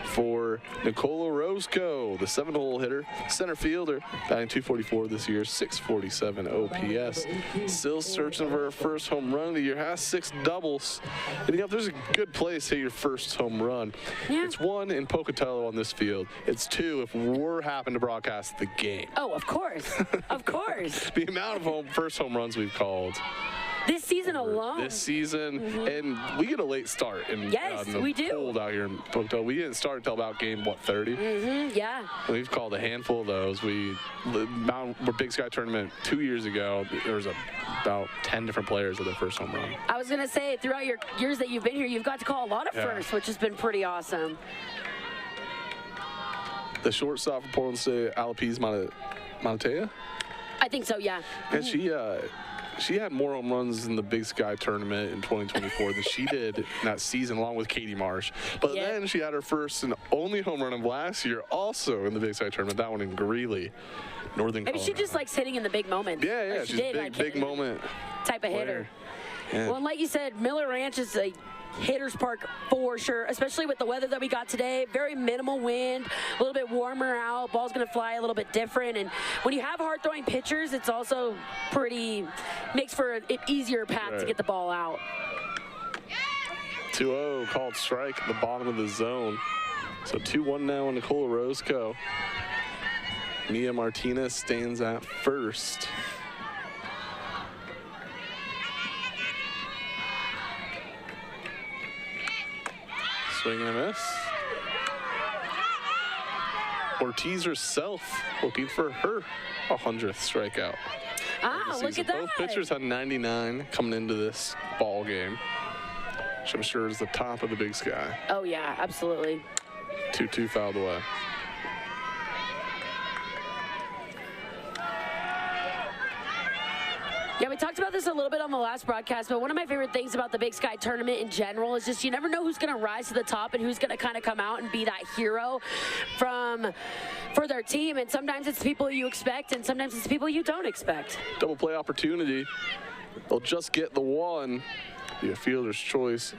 for Nicola Roscoe, the 7-hole hitter, center fielder, batting .244 this year, .647 OPS. Still searching for her first home run of the year, has 6 doubles. And if there's a good place to hit your first home run, it's 1 in Pocatello on this field. It's 2 if we're happen to broadcast the game. Oh, of course. Of course. The amount of first home runs we've called. This season alone. This season, and we get a late start in the we do. cold out here in Pocatello. We didn't start until about game 30. Yeah. And we've called a handful of those. The Big Sky tournament 2 years ago, there was about 10 different players with their first home run. I was gonna say, throughout your years that you've been here, you've got to call a lot of firsts, which has been pretty awesome. The shortstop for Portland State, Alapis Manatea? I think so, yeah. And she had more home runs in the Big Sky tournament in 2024 than she did in that season, along with Katie Marsh. But then she had her first and only home run of last year, also in the Big Sky tournament, that one in Greeley, Northern Colorado. Maybe she just likes hitting in the big moments. Yeah, she's a big moment type of hitter. Yeah. Well, and like you said, Miller Ranch is a hitter's park for sure, especially with the weather that we got today. Very minimal wind, a little bit warmer out. Ball's going to fly a little bit different. And when you have hard-throwing pitchers, it's also makes for an easier path to get the ball out. 2-0 called strike at the bottom of the zone. So 2-1 now on Nicola Roscoe. Mia Martinez stands at first. Swing and a miss. Ortiz herself looking for her 100th strikeout. Look at that. Both pitchers had 99 coming into this ball game, which I'm sure is the top of the Big Sky. Oh, yeah, absolutely. 2-2 fouled away. Yeah, we talked about this a little bit on the last broadcast, but one of my favorite things about the Big Sky tournament in general is just you never know who's going to rise to the top and who's going to kind of come out and be that hero for their team. And sometimes it's people you expect, and sometimes it's people you don't expect. Double play opportunity. They'll just get the one. Be a fielder's choice.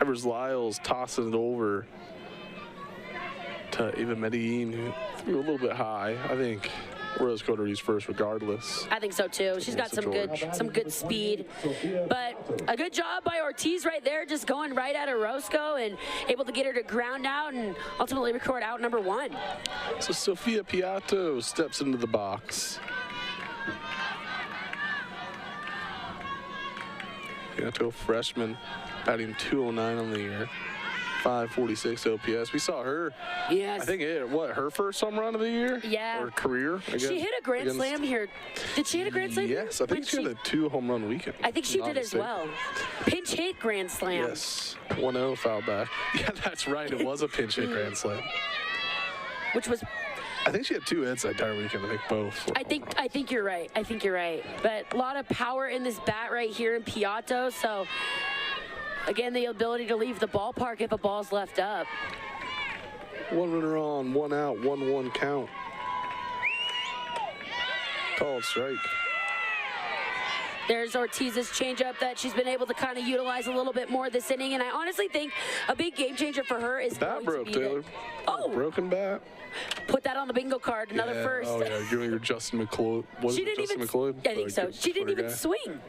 Evers Lyles tossing it over to Eva Medellin, who threw a little bit high. I think Roscoe to reach first regardless. I think so too. She's got some good speed. But a good job by Ortiz right there, just going right at Roscoe and able to get her to ground out and ultimately record out number 1. So Sophia Piatto steps into the box. Piatto, freshman, batting .209 on the year. 546 OPS. We saw her. Yes. I think her first home run of the year? Yeah. Or career? She hit a grand slam here. Did she hit a grand slam? Yes, I think she had a 2 home run weekend. I think she did as well. Pinch hit grand slam. Yes. 1-0 foul back. Yeah, that's right. It was a pinch hit grand slam. Which was. I think she had 2 hits that entire weekend. I think both. I think you're right. I think you're right. But a lot of power in this bat right here in Piatto. So. Again, the ability to leave the ballpark if a ball's left up. 1 runner on, 1 out, 1-1 count. Called strike. There's Ortiz's changeup that she's been able to kind of utilize a little bit more this inning, and I honestly think a big game changer for her is bat broke, Taylor. Broken bat. Put that on the bingo card. Another first. Oh yeah, giving her Justin McCloy. I think so. She didn't even swing.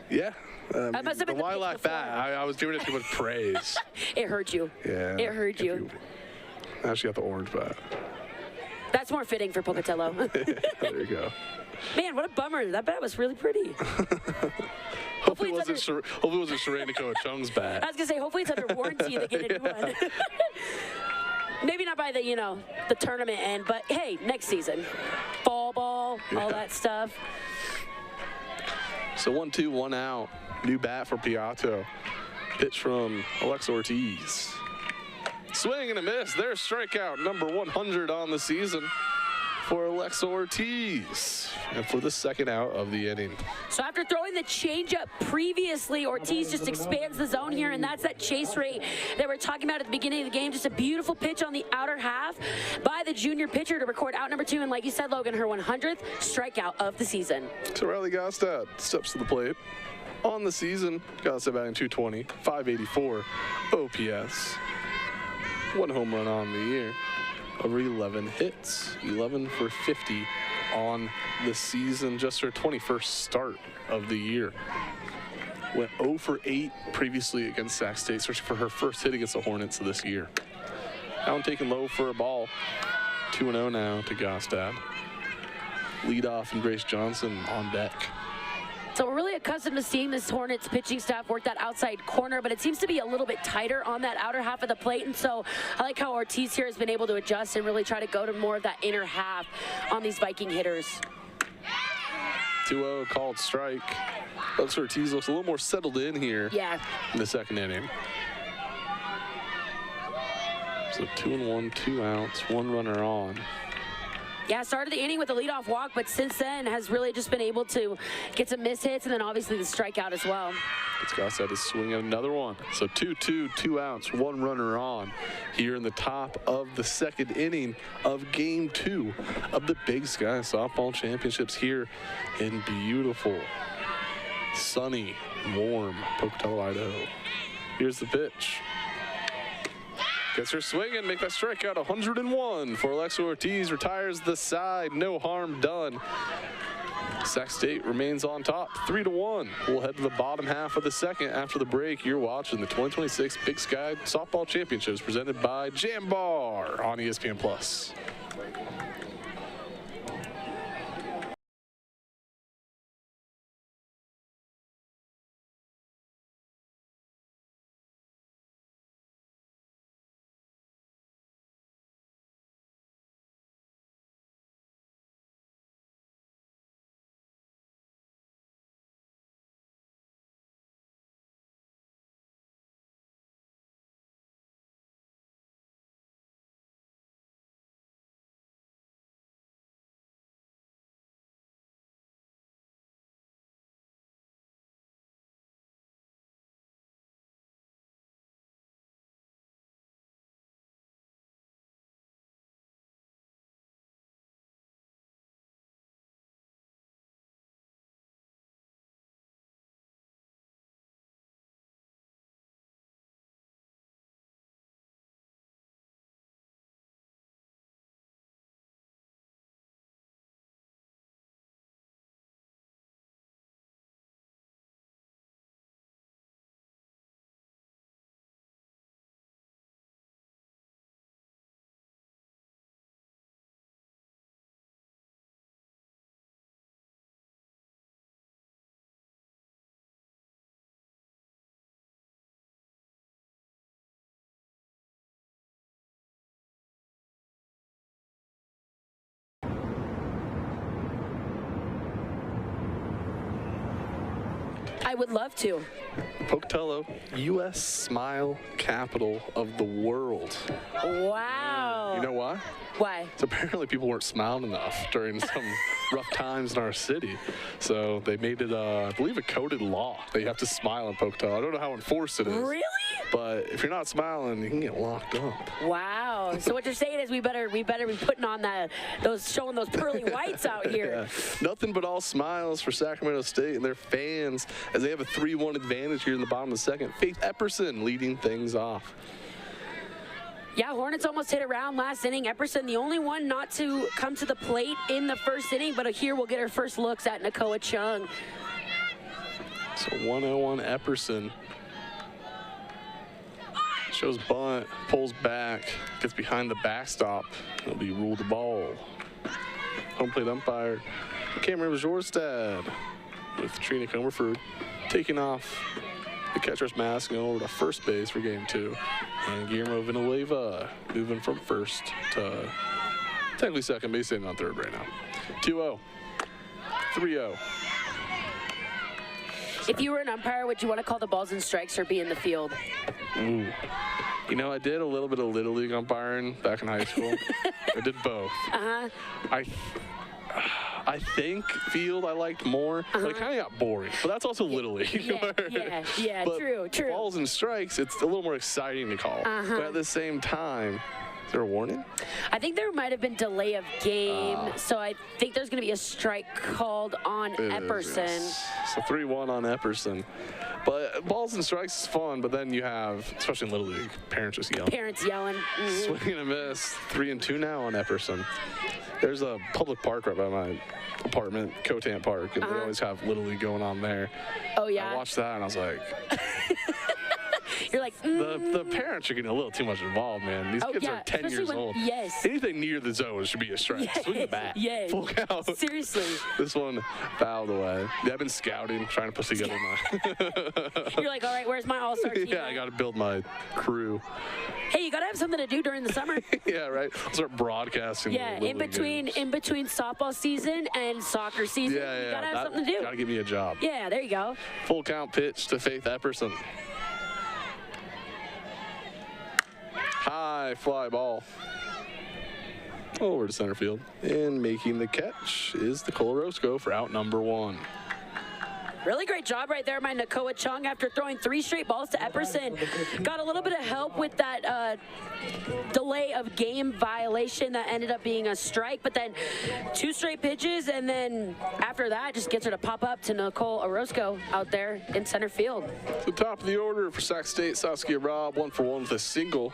Yeah. I must have been the lilac bat. I was giving it too much praise. It hurt you. Yeah. It hurt you. Now she got the orange bat. That's more fitting for Pocatello. There you go. Man, what a bummer. That bat was really pretty. Hopefully it wasn't Sheree Nakoa Chung's bat. I was going to say, hopefully it's under warranty and they get a new one. Maybe not by the, the tournament end, but hey, next season. Fall ball, all that stuff. So 1-2, 1 out. New bat for Piatto. Pitch from Alexa Ortiz. Swing and a miss. There's strikeout number 100 on the season for Alexa Ortiz, and for the second out of the inning. So after throwing the changeup previously, Ortiz just expands the zone here, and that's that chase rate that we're talking about at the beginning of the game. Just a beautiful pitch on the outer half by the junior pitcher to record out number 2, and like you said, Logan, her 100th strikeout of the season. So Riley Gostad steps to the plate. On the season, Gostad batting .220, .584 OPS. 1 home run on the year. Over 11 hits, 11 for 50 on the season, just her 21st start of the year. Went 0 for 8 previously against Sac State, searching for her first hit against the Hornets this year. Now taken low for a ball. 2-0 now to Gostad. Leadoff and Grace Johnson on deck. So we're really accustomed to seeing this Hornets pitching staff work that outside corner, but it seems to be a little bit tighter on that outer half of the plate. And so I like how Ortiz here has been able to adjust and really try to go to more of that inner half on these Viking hitters. 2-0 called strike. Alexa Ortiz looks a little more settled in here in the second inning. So 2-1, 2 outs, 1 runner on. Yeah, started the inning with a leadoff walk, but since then has really just been able to get some miss hits and then obviously the strikeout as well. It's Gostad to swing at another one. So 2-2, 2 outs, 1 runner on here in the top of the second inning of Game 2 of the Big Sky Softball Championships here in beautiful, sunny, warm Pocatello, Idaho. Here's the pitch. Gets her swinging, make that strikeout 101 for Alexa Ortiz. Retires the side, no harm done. Sac State remains on top, 3-1. We'll head to the bottom half of the second after the break. You're watching the 2026 Big Sky Softball Championships presented by Jambar on ESPN+. I would love to. Pocatello, U.S. smile capital of the world. Wow. You know why? Why? So apparently people weren't smiling enough during some rough times in our city. So they made it, I believe, a coded law that you have to smile in Pocatello. I don't know how enforced it is. Really? But if you're not smiling, you can get locked up. Wow. So what you're saying is we better be putting on showing those pearly whites out here. Yeah. Nothing but all smiles for Sacramento State and their fans as they have a 3-1 advantage here in the bottom of the second. Faith Epperson leading things off. Yeah, Hornets almost hit around last inning. Epperson, the only one not to come to the plate in the first inning, but here we'll get our first looks at Nakoa Chung. So 1-0 Epperson. Shows bunt, pulls back, gets behind the backstop. It'll be ruled a ball. Home plate umpire Cameron Bjorstad with Trina Comerford taking off the catcher's mask and going over to first base for game 2. And Guillermo Villanueva moving from first to technically second base, sitting on third right now. 2-0. 3-0. If you were an umpire, would you want to call the balls and strikes or be in the field? Ooh. You know, I did a little bit of Little League umpiring back in high school. I did both. I think field I liked more, but it kind of got boring. But that's also Little League. Yeah, but true. Balls and strikes, it's a little more exciting to call. But at the same time, is there a warning? I think there might have been delay of game, so I think there's going to be a strike called on Epperson. Yes. So 3-1 on Epperson. But balls and strikes is fun, but then you have, especially in Little League, parents just yelling. Swing and a miss. 3-2 now on Epperson. There's a public park right by my apartment, Cotan Park, and they always have Little League going on there. Oh, yeah? I watched that, and I was like... You're like, the parents are getting a little too much involved, man. These kids are 10 years old. Yes. Anything near the zone should be a strike. Swing the bat. Yes. Full count. Seriously. This one fouled away. Yeah, I've been scouting, trying to put together my... You're like, all right, where's my all-star team? Yeah, I got to build my crew. Hey, you got to have something to do during the summer. Yeah, right. I'll start broadcasting. Yeah, in between softball season and soccer season, yeah. you got to have something to do. Got to give me a job. Yeah, there you go. Full count pitch to Faith Epperson. High fly ball over to center field, and making the catch is Nicole Orozco for out number 1. Really great job right there by Nakoa Chung after throwing 3 straight balls to Epperson. Got a little bit of help with that delay of game violation that ended up being a strike, but then 2 straight pitches, and then after that just gets her to pop up to Nicole Orozco out there in center field. The top of the order for Sac State, Saskia Robb, 1 for 1 with a single.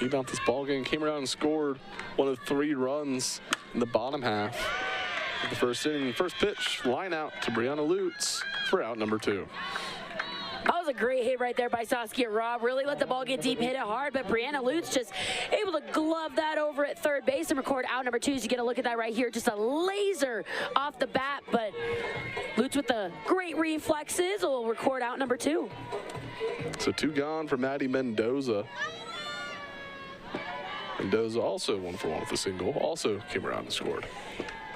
Even out this ball game, came around and scored one of 3 runs in the bottom half of the first inning. First pitch, line out to Brianna Lutz for out number 2. That was a great hit right there by Saskia Robb. Really let the ball get deep, hit it hard, but Brianna Lutz just able to glove that over at third base and record out number 2. As you get a look at that right here, just a laser off the bat, but Lutz with the great reflexes will record out number 2. So 2 gone for Maddie Mendoza. Mendoza also 1 for 1 with a single, also came around and scored.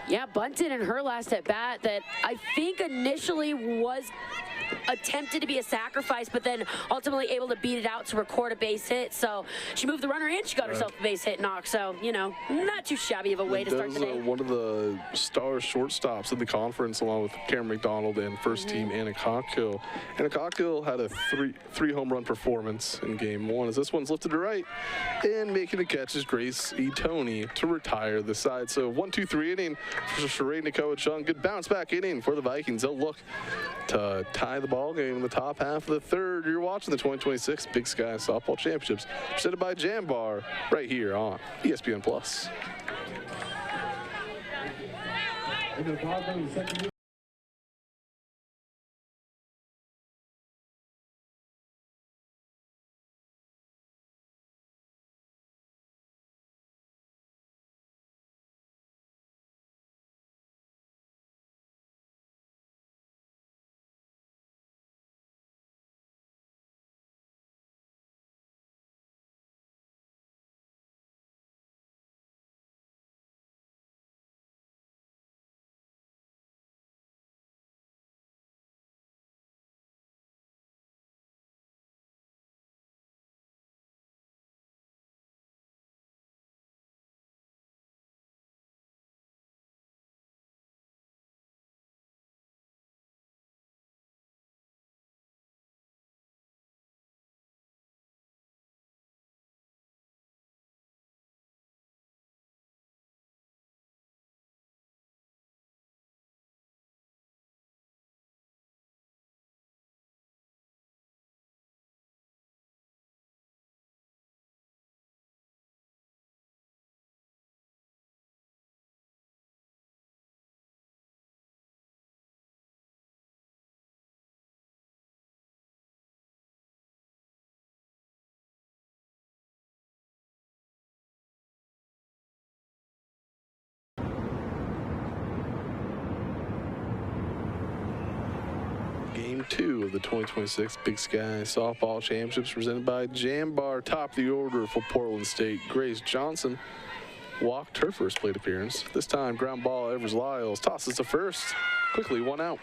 Yeah, bunted in her last at bat that I think initially was attempted to be a sacrifice, but then ultimately able to beat it out to record a base hit. So she moved the runner and she got herself a base hit knock. So, you know, not too shabby of a way to start the day. One of the star shortstops in the conference, along with Cameron McDonald and first team Anna Cockhill. Anna Cockhill had a three home run performance in game 1, as this one's lifted to right, and making the catch is Grace E. Tony to retire the side. So 1-2-3 inning for Sheree Nakoa Chung. Good bounce back inning for the Vikings. They'll look to tie the ball game in the top half of the 3rd. You're watching the 2026 Big Sky Softball Championships, presented by Jambar, right here on ESPN Plus. Game 2 of the 2026 Big Sky Softball Championships presented by Jambar. Top of the order for Portland State. Grace Johnson walked her first plate appearance. This time, ground ball, Evers Lyles tosses to first. Quickly, 1 out.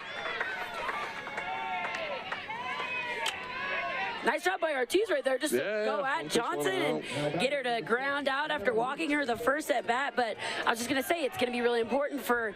Nice job by Ortiz right there, just to go at Johnson and get her to ground out after walking her the first at bat. But I was just going to say, it's going to be really important for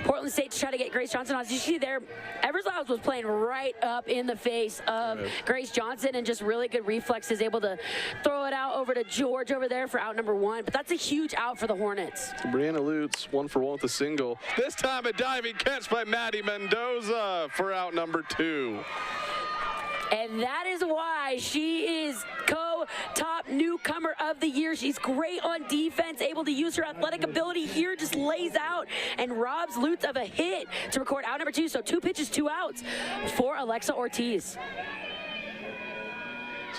Portland State to try to get Grace Johnson on. As you see there, Evers Lyles was playing right up in the face of Grace Johnson, and just really good reflexes, able to throw it out over to George over there for out number 1. But that's a huge out for the Hornets. Brianna Lutz, 1 for 1 with a single. This time a diving catch by Maddie Mendoza for out number 2. And that is why she is co-top newcomer of the year. She's great on defense, able to use her athletic ability here, just lays out and robs Lutz of a hit to record out number 2. So 2 pitches, 2 outs for Alexa Ortiz.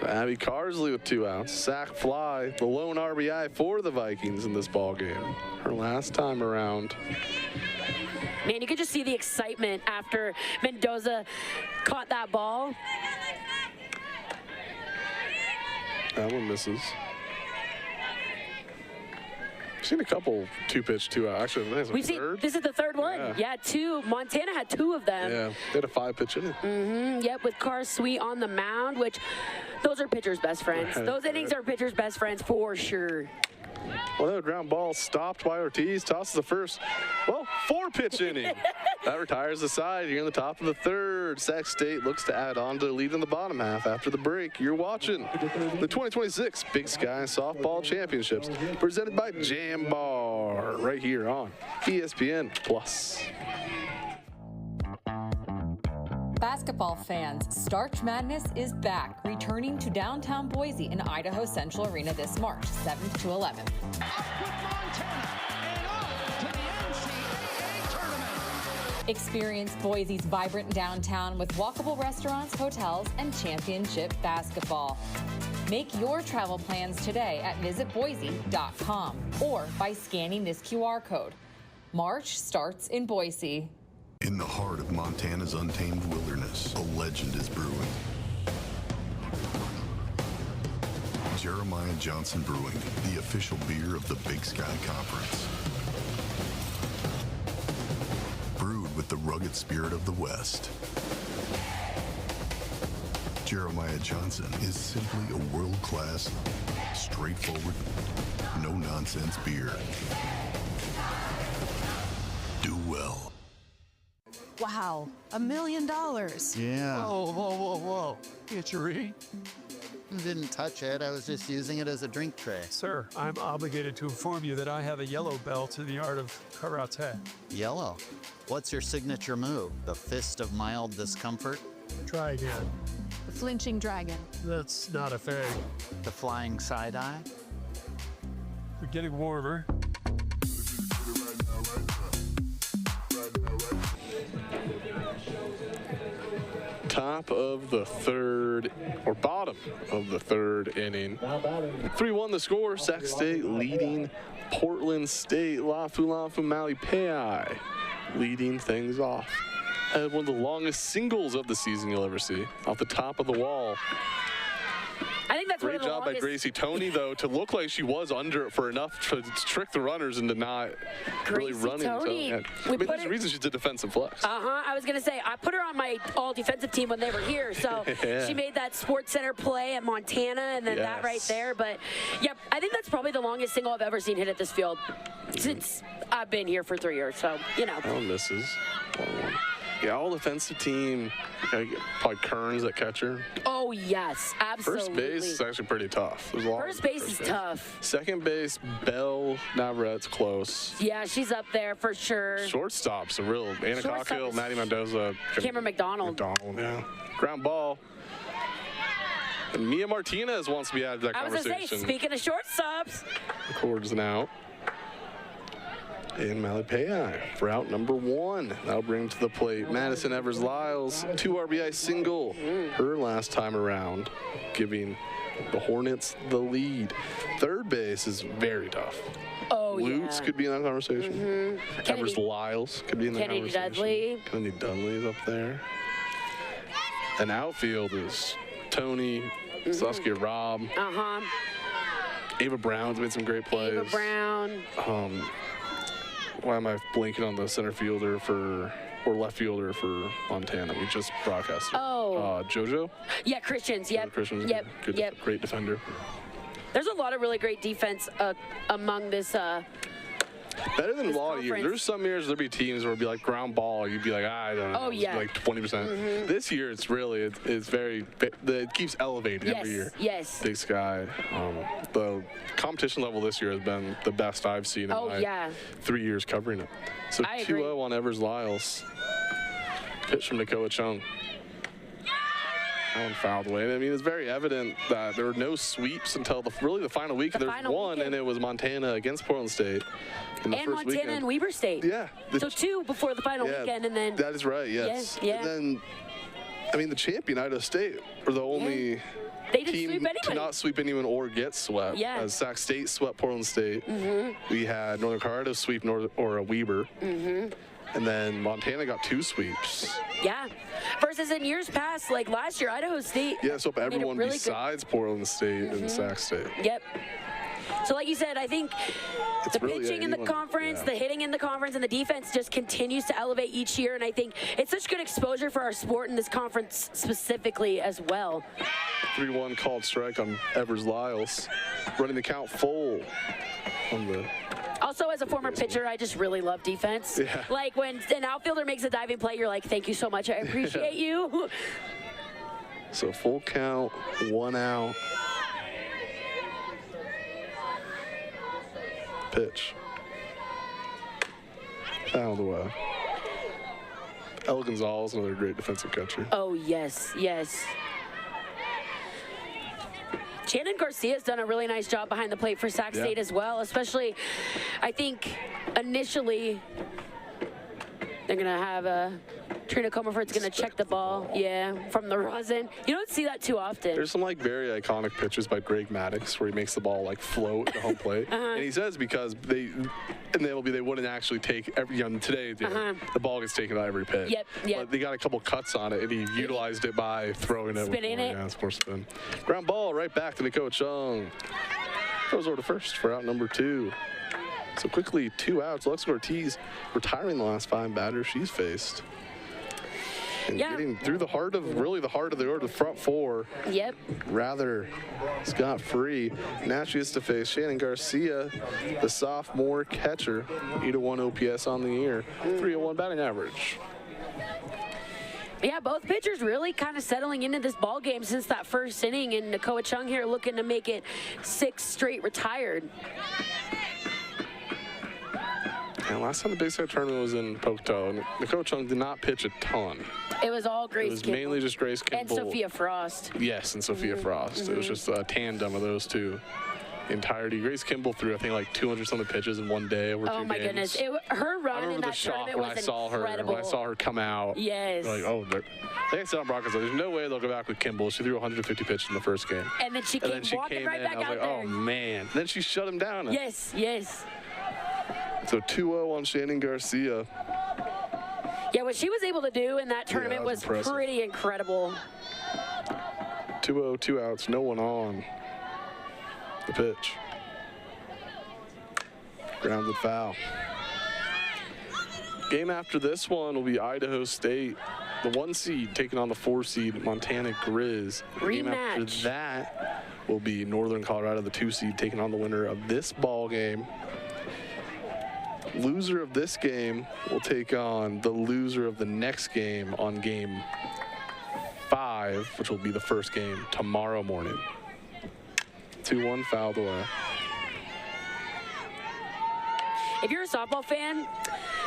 So Abby Carsley with 2 outs. Sack fly, the lone RBI for the Vikings in this ball game. Her last time around. Man, you could just see the excitement after Mendoza caught that ball. That one misses. I've seen a couple 2-pitch, 2 out. Actually, this is the third one. Yeah, 2. Montana had 2 of them. Yeah, they had a 5-pitch inning. Yep, with Carr Sweet on the mound, which those are pitchers' best friends. Those innings are pitchers' best friends for sure. Well, that ground ball stopped by Ortiz, tosses the first. Well, 4-pitch inning. That retires the side here in the top of the 3rd. Sac State looks to add on to the lead in the bottom half after the break. You're watching the 2026 Big Sky Softball Championships presented by Jambar right here on ESPN Plus. Basketball fans, Starch Madness is back, returning to downtown Boise in Idaho Central Arena this March 7th to 11th. Up with Montana and up to the NCAA tournament. Experience Boise's vibrant downtown with walkable restaurants, hotels, and championship basketball. Make your travel plans today at visitboise.com or by scanning this QR code. March starts in Boise. In the heart of Montana's untamed wilderness, a legend is brewing. Jeremiah Johnson Brewing, the official beer of the Big Sky Conference. Brewed with the rugged spirit of the West. Jeremiah Johnson is simply a world-class, straightforward, no-nonsense beer. Do well. Wow, $1 million. Yeah. Whoa. Itchery. Didn't touch it. I was just using it as a drink tray. Sir, I'm obligated to inform you that I have a yellow belt in the art of karate. Yellow? What's your signature move? The fist of mild discomfort? Try again. The flinching dragon. That's not a fake. The flying side-eye? We're getting warmer. Top of the 3rd, or bottom of the 3rd inning. 3-1 the score. Sac State leading Portland State. Lafu Malipeai leading things off. And one of the longest singles of the season you'll ever see. Off the top of the wall. I think that's great job by Gracie Tony, though, to look like she was under it for enough to trick the runners into not really running. Tony. There's a reason she's a defensive flex. I was going to say, I put her on my all-defensive team when they were here, so she made that Sports Center play at Montana, and then that right there. But, yep, I think that's probably the longest single I've ever seen hit at this field since I've been here for 3 years, so, you know. Oh, misses. 1-1. Yeah, all defensive team, probably Kearns at catcher. Oh, yes, absolutely. First base is actually pretty tough. First base is tough. Second base, Belle Navarrette's close. Yeah, she's up there for sure. Shortstop's a real Anna Cockhill, Maddie Mendoza. Cameron McDonald. Yeah. Ground ball. And Mia Martinez wants to be added to that conversation. I was going to say, speaking of shortstops. Records an out. And Malipeai for out number 1. That'll bring him to the plate. Madison Evers Lyles, 2 RBI single. Her last time around, giving the Hornets the lead. Third base is very tough. Oh, Lutz could be in that conversation. Evers Lyles could be in that conversation. Dudley. Kennedy Dudley's up there. And outfield is Tony, Saskia Robb. Ava Brown's made some great plays. Ava Brown. Why am I blanking on the center fielder or left fielder for Montana? We just broadcasted. JoJo? Yeah, Christians. Yep. Christians. Yep. Great defender. There's a lot of really great defense among this. Better than a lot of years. There's some years there'll be teams where it'll be like ground ball. You'd be like, I don't know. Oh, yeah. Like 20%. This year, it's really, it's very, it keeps elevating every year. Yes. Big Sky. The competition level this year has been the best I've seen in my 3 years covering it. So 2-0 on Evers Lyles. Pitch from Nakoa Chung. That one fouled away. I mean, it's very evident that there were no sweeps until the final week. There's one, and it was Montana against Portland State. And Montana and Weber State. Yeah. So 2 before the final weekend, and then. That is right, yes. Yeah. And then, I mean, the champion, Idaho State, were the only team to not sweep anyone or get swept. Yeah. As Sac State swept Portland State. We had Northern Colorado sweep Weber. And then Montana got 2 sweeps. Yeah. Versus in years past, like last year, Idaho State. Yeah, swept everyone really besides Portland State and Sac State. Yep. So like you said, I think the pitching in the conference, the hitting in the conference, and the defense just continues to elevate each year. And I think it's such good exposure for our sport in this conference specifically as well. 3-1 called strike on Evers Lyles. Running the count full on the... Also, as a former pitcher, I just really love defense. Yeah. Like when an outfielder makes a diving play, you're like, thank you so much. I appreciate you. So full count, 1 out. Pitch. Out of the way. El Gonzalez, another great defensive catcher. Oh, yes, yes. Shannon Garcia's done a really nice job behind the plate for Sac State as well, especially, I think, initially, they're going to have Trina Comerford's going to check the ball, from the rosin. You don't see that too often. There's some, like, very iconic pitches by Greg Maddox where he makes the ball, like, float at the home plate. And he says because they wouldn't actually take today, the ball gets taken out every pitch. Yep. But they got a couple cuts on it, and he utilized it by throwing it. Spinning it. Yeah, it's more spin. Ground ball right back to Nakoa Chung. Goes over to first for out number 2. So quickly, 2 outs. Lexa Ortiz retiring the last 5 batters she's faced. And getting through the heart of the order, the front 4. Yep. Rather scot-free. Now she has to face Shannon Garcia, the sophomore catcher. 801 OPS on the year, 301 batting average. Yeah, both pitchers really kind of settling into this ball game since that first inning, and Nakoa Chung here looking to make it 6 straight retired. And last time the Big Sky tournament was in Pocatello, Nakoa Chung did not pitch a ton. It was all Grace Kimball. It was mainly just Grace Kimball. And Sophia Frost. Yes, and Sophia Frost. It was just a tandem of those two. Entirety. Grace Kimball threw, I think, like 200-something pitches in one day over 2 games. Oh, my goodness. Her run in that tournament was incredible. When I saw her come out. Yes. Like, like I said on broadcast, there's no way they'll go back with Kimball. She threw 150 pitches in the first game. And then she came walking right back out there. Oh, man. Then she shut him down. Yes, yes. So 2-0 on Shannon Garcia. Yeah, what she was able to do in that tournament was pretty incredible. 2-0, 2 outs, no one on. The pitch. Grounded foul. Game after this one will be Idaho State, the 1 seed, taking on the 4 seed Montana Grizz. Game after that will be Northern Colorado, the 2 seed, taking on the winner of this ball game. Loser of this game will take on the loser of the next game on game 5, which will be the first game tomorrow morning. 2-1 fouled away. If you're a softball fan,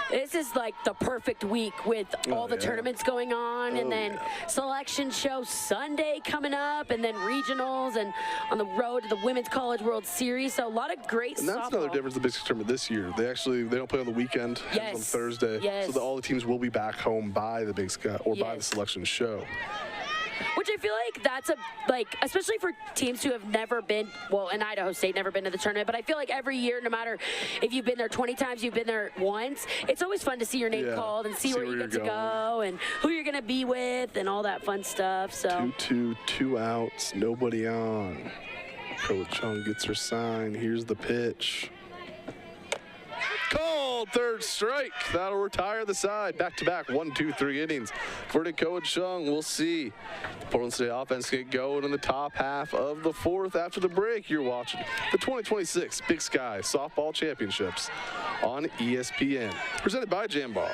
this is like the perfect week with all the tournaments going on, and then selection show Sunday coming up, and then regionals, and on the road to the Women's College World Series. So a lot of great softball. And that's another difference in the Big Sky tournament this year. They don't play on the weekend. Yes. On Thursday. Yes. So all the teams will be back home by the Big Sky or by the selection show. Which I feel like that's especially for teams who have never been, well, in Idaho State, never been to the tournament, but I feel like every year, no matter if you've been there 20 times, you've been there once, it's always fun to see your name called and see where you get to go and who you're going to be with and all that fun stuff. So 2-2, 2 outs, nobody on. Coach Chung gets her sign. Here's the pitch. Called, third strike. That'll retire the side. Back-to-back 1, 2, 3 innings for Dakota Chung. We'll see Portland State offense get going in the top half of the fourth. After the break, you're watching the 2026 Big Sky Softball Championships on ESPN. Presented by Jambar.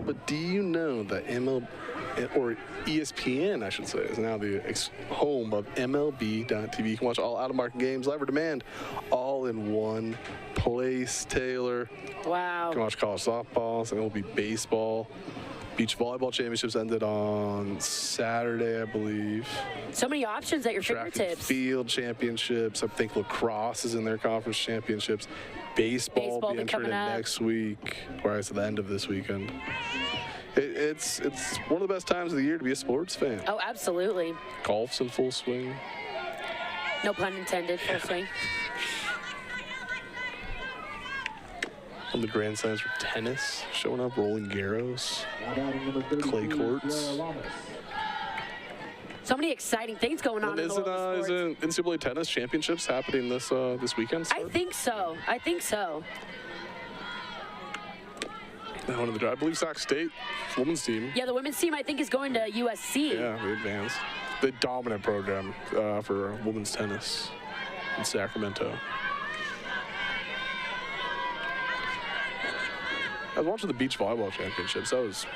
But do you know that ESPN, I should say, is now the home of MLB.TV. You can watch all out-of-market games, live or demand, all in one place, Taylor. Wow. You can watch college softball, so it'll be baseball. Beach volleyball championships ended on Saturday, I believe. So many options at your fingertips. Track and field championships. I think lacrosse is in their conference championships. Baseball will be entering in next week, or at the end of this weekend. It's one of the best times of the year to be a sports fan. Oh, absolutely. Golf's in full swing. No pun intended, full swing. On the grandstands for tennis, showing up, rolling garros, clay courts. So many exciting things going on in the world of sports. Isn't NCAA tennis championships happening this weekend? I think so. Now one of the, I believe Sac State women's team. Yeah, the women's team I think is going to USC. Yeah, they advanced. The dominant program for women's tennis in Sacramento. I was watching the beach volleyball championships. I was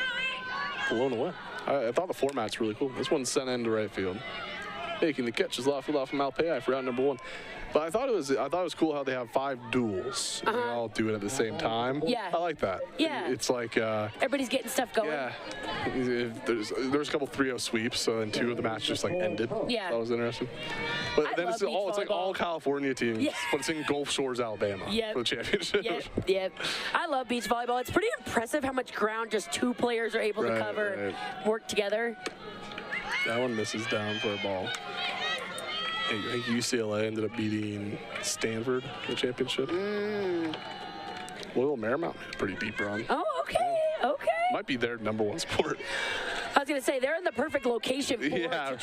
blown away. I thought the format's really cool. This one's sent into right field. Making the catch is left field off of Malpay for round number 1. But I thought it was cool how they have 5 duels. And they all do it at the same time. Yeah. I like that. Yeah. It's like everybody's getting stuff going. Yeah. There's a couple 3-0 sweeps, so then 2 of the matches just ended. Yeah. That was interesting. But then it's like all California teams, but it's in Gulf Shores, Alabama for the championship. Yep. I love beach volleyball. It's pretty impressive how much ground just 2 players are able to cover, work together. That one misses down for a ball. I think UCLA ended up beating Stanford in the championship. Loyola Marymount made a pretty deep run. Oh, okay. Might be their number 1 sport. I was going to say, they're in the perfect location for to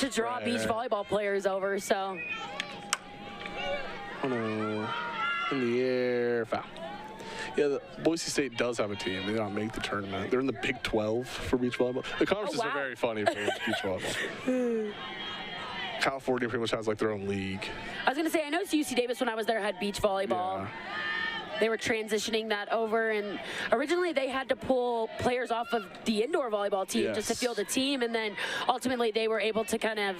draw beach volleyball players over, so. Oh, no. In the air, foul. Yeah, Boise State does have a team. They don't make the tournament. They're in the Big 12 for beach volleyball. The conferences are very funny for beach volleyball. California pretty much has like their own league. I was going to say, I know UC Davis when I was there had beach volleyball. Yeah. They were transitioning that over, and originally they had to pull players off of the indoor volleyball team just to field a team, and then ultimately they were able to kind of...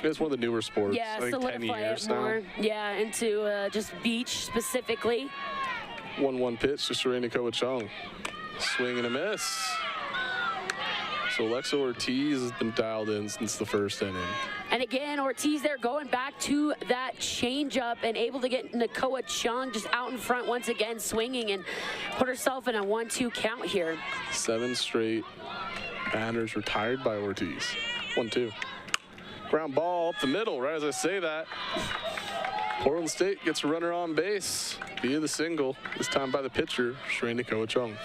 It's one of the newer sports. Yeah, I think solidify 10 years it more. Now. Yeah, into just beach specifically. 1-1 pitch to Serena Coachung. Swing and a miss. So Alexa Ortiz has been dialed in since the first inning. And again, Ortiz there going back to that changeup and able to get Nakoa Chung just out in front once again, swinging and put herself in a 1-2 count here. 7 straight batters retired by Ortiz. 1-2. Ground ball up the middle, right as I say that. Portland State gets a runner on base via the single, this time by the pitcher, Shrey Nakoa-Chung.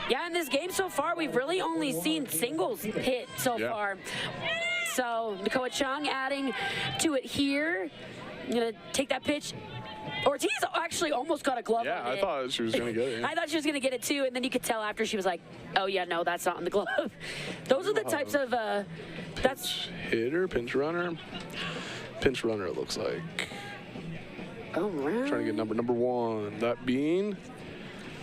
Yeah, in this game so far, we've really only seen singles hit so far. So Nakoa-Chung adding to it here. I'm going to take that pitch. Ortiz actually almost got a glove on it. I thought she was going to get it. I thought she was going to get it too, and then you could tell after she was like, oh, yeah, no, that's not in the glove. Those are the types of, pinch hitter, pinch runner. Pinch runner, it looks like. All right. Trying to get number 1. That being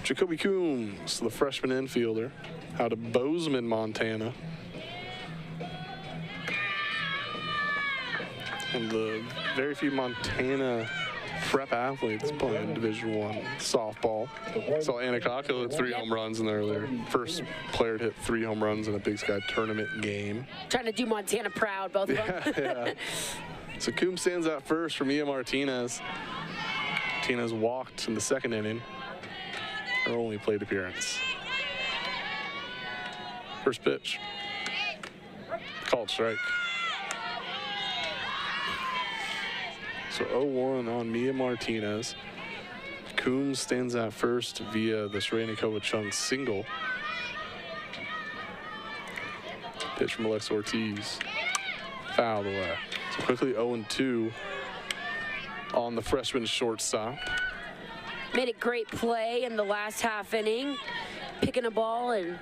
Jacoby Coombs, the freshman infielder, out of Bozeman, Montana. And the very few Montana prep athletes playing Division I softball. Saw Anacocco hit 3 home runs in there earlier. First player to hit 3 home runs in a Big Sky tournament game. Trying to do Montana proud, both of them. Yeah. So Coombs stands out first for Mia Martinez. Martinez walked in the 2nd inning. Her only plate appearance. First pitch. Called strike. So 0-1 on Mia Martinez. Coombs stands out first via the Shrey Nakoa-Chung single. Pitch from Alexa Ortiz. Fouled away. So quickly 0-2 on the freshman shortstop. Made a great play in the last half inning, picking a ball and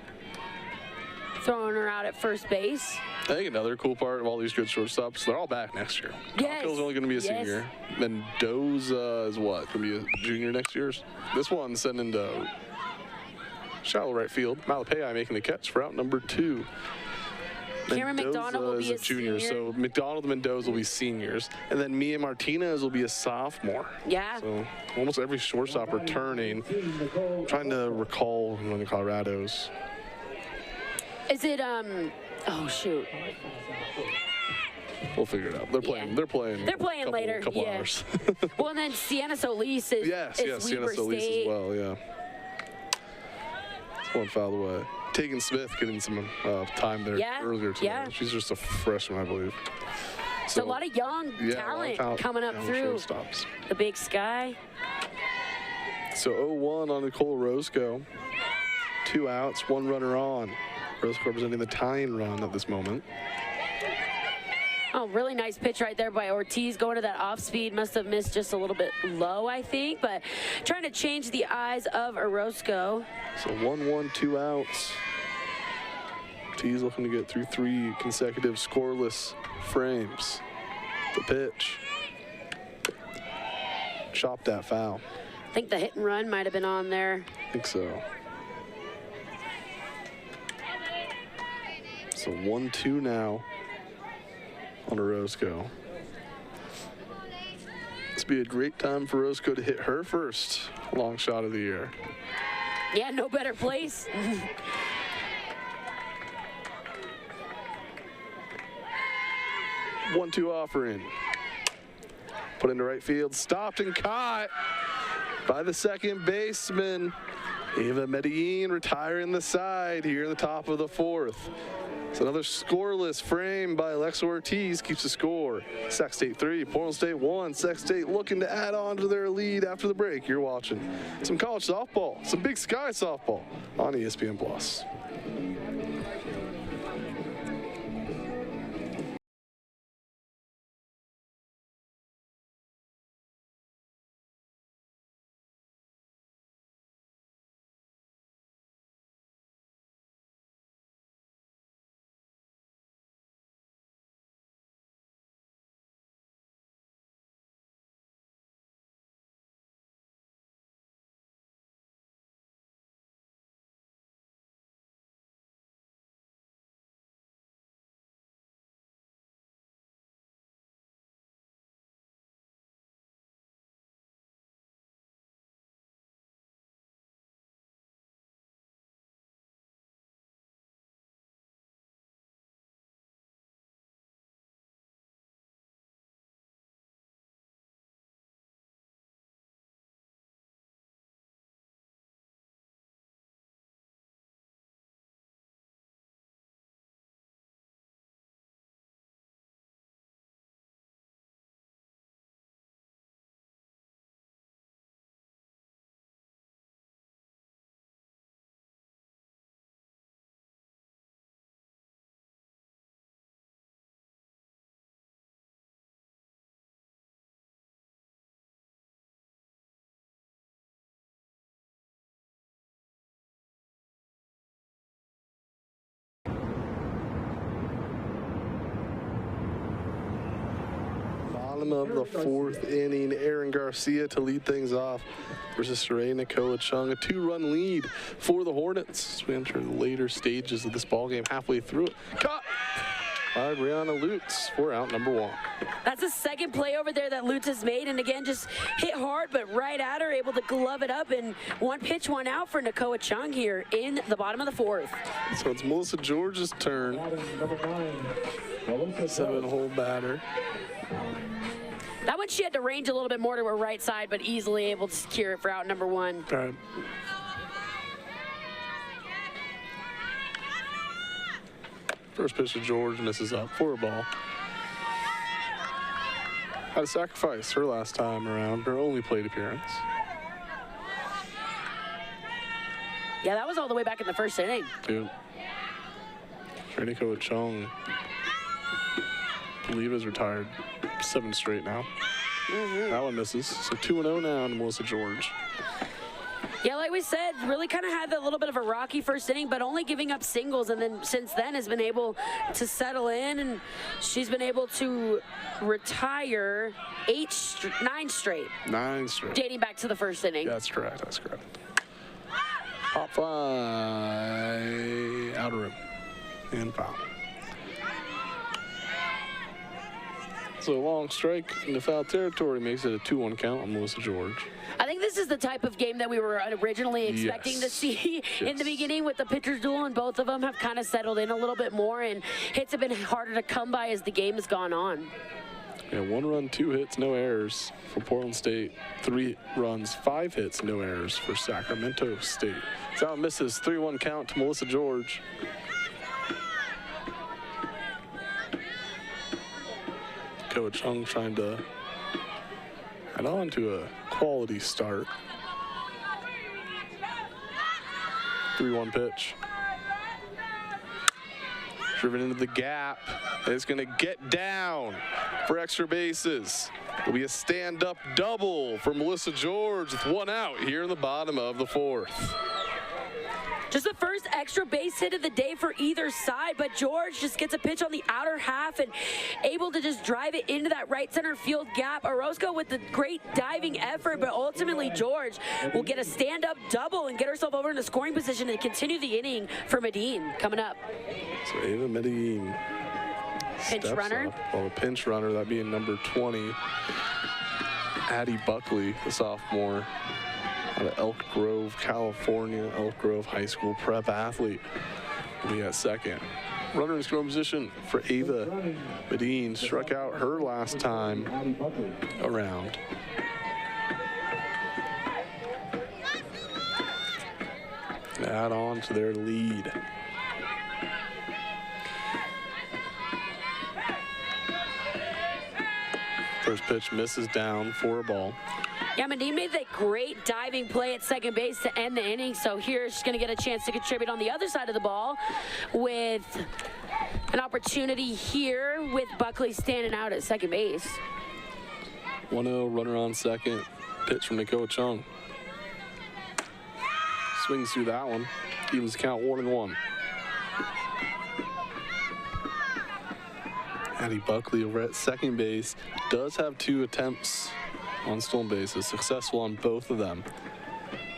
throwing her out at first base. I think another cool part of all these good shortstops, they're all back next year. Yes. Cocktail's only going to be a senior. Mendoza is what? Going to be a junior next year? This one's sending to shallow right field. Malapei making the catch for out number 2. Cameron McDonald will be a junior, senior. so McDonald and Mendoza will be seniors. And then Mia Martinez will be a sophomore. Yeah. So almost every shortstop returning. I'm trying to recall one of the Colorados. Is it, oh, shoot. We'll figure it out. They're playing. They're playing. They're playing later. Couple hours. Well, and then Sienna Solis is Sienna Solis as well. Yeah. It's one foul away. Tegan Smith getting some time there earlier today. Yeah. She's just a freshman, I believe. So a lot of young talent coming up through the Big Sky. So 0-1 on Nicole Roscoe. 2 outs, 1 runner on. Roscoe representing the tying run at this moment. Oh, really nice pitch right there by Ortiz. Going to that off speed. Must have missed just a little bit low, I think. But trying to change the eyes of Orozco. So 1-1, 2 outs. Ortiz looking to get through 3 consecutive scoreless frames. The pitch. Chopped that foul. I think the hit and run might have been on there. I think so. So 1-2 now on Orozco. This would be a great time for Orozco to hit her first long shot of the year. Yeah, no better place. 1-2 offering. Put into right field, stopped and caught by the second baseman. Ava Medellin retiring the side here in the top of the 4th. So another scoreless frame by Alexa Ortiz keeps the score. Sac State 3, Portland State 1. Sac State looking to add on to their lead after the break. You're watching some college softball, some Big Sky softball on ESPN+. bottom of the 4th inning. Aaron Garcia to lead things off versus Sheree Nakoa-Chung. A 2-run lead for the Hornets as we enter the later stages of this ballgame. Halfway through it. Caught by Brianna Lutz for out number 1. That's the second play over there that Lutz has made, and again, just hit hard, but right at her, able to glove it up, and 1 pitch, 1 out for Nakoa-Chung here in the bottom of the 4th. So it's Melissa George's turn. 7-hole batter. That one she had to range a little bit more to her right side, but easily able to secure it for out number 1. All right. First pitch to George, misses up for a ball. Had to sacrifice her last time around, her only plate appearance. Yeah, that was all the way back in the 1st inning. Dude. Nakoa-Chung, I believe, is retired 7 straight now. That one misses. So 2-0 now to Melissa George. Yeah, like we said, really kind of had a little bit of a rocky 1st inning, but only giving up singles, and then since then has been able to settle in, and she's been able to retire 9 straight. 9 straight. Dating back to the 1st inning. That's correct, that's correct. Pop fly, outer rim, and foul. So a long strike into foul territory makes it a 2-1 count on Melissa George. I think this is the type of game that we were originally expecting to see in the beginning with the pitcher's duel, and both of them have kind of settled in a little bit more, and hits have been harder to come by as the game has gone on. Yeah, 1 run, 2 hits, no errors for Portland State. 3 runs, 5 hits, no errors for Sacramento State. So misses, 3-1 count to Melissa George. Coach Chung trying to add on to a quality start. 3-1 pitch. Driven into the gap. It's going to get down for extra bases. It'll be a stand-up double for Melissa George with 1 out here in the bottom of the 4th. Just the first extra base hit of the day for either side, but George just gets a pitch on the outer half and able to just drive it into that right center field gap. Orozco with the great diving effort, but ultimately George will get a stand-up double and get herself over into scoring position and continue the inning for Medine coming up. So Ava Medine pinch runner. Up. Well, the pinch runner, that being number 20, Addie Buckley, the sophomore out of Elk Grove, California, Elk Grove High School prep athlete, will be at second. Runner in scoring position for Ava Medine. Struck out her last time around. Add on to their lead. First pitch misses down for a ball. Yeah, Medine made that great diving play at second base to end the inning, so here she's going to get a chance to contribute on the other side of the ball with an opportunity here with Buckley standing out at second base. 1-0, runner on second. Pitch from Nakoa-Chung. Swings through that one. Evens count 1-1. Addie Buckley over at second base does have 2 attempts on stolen bases, successful on both of them.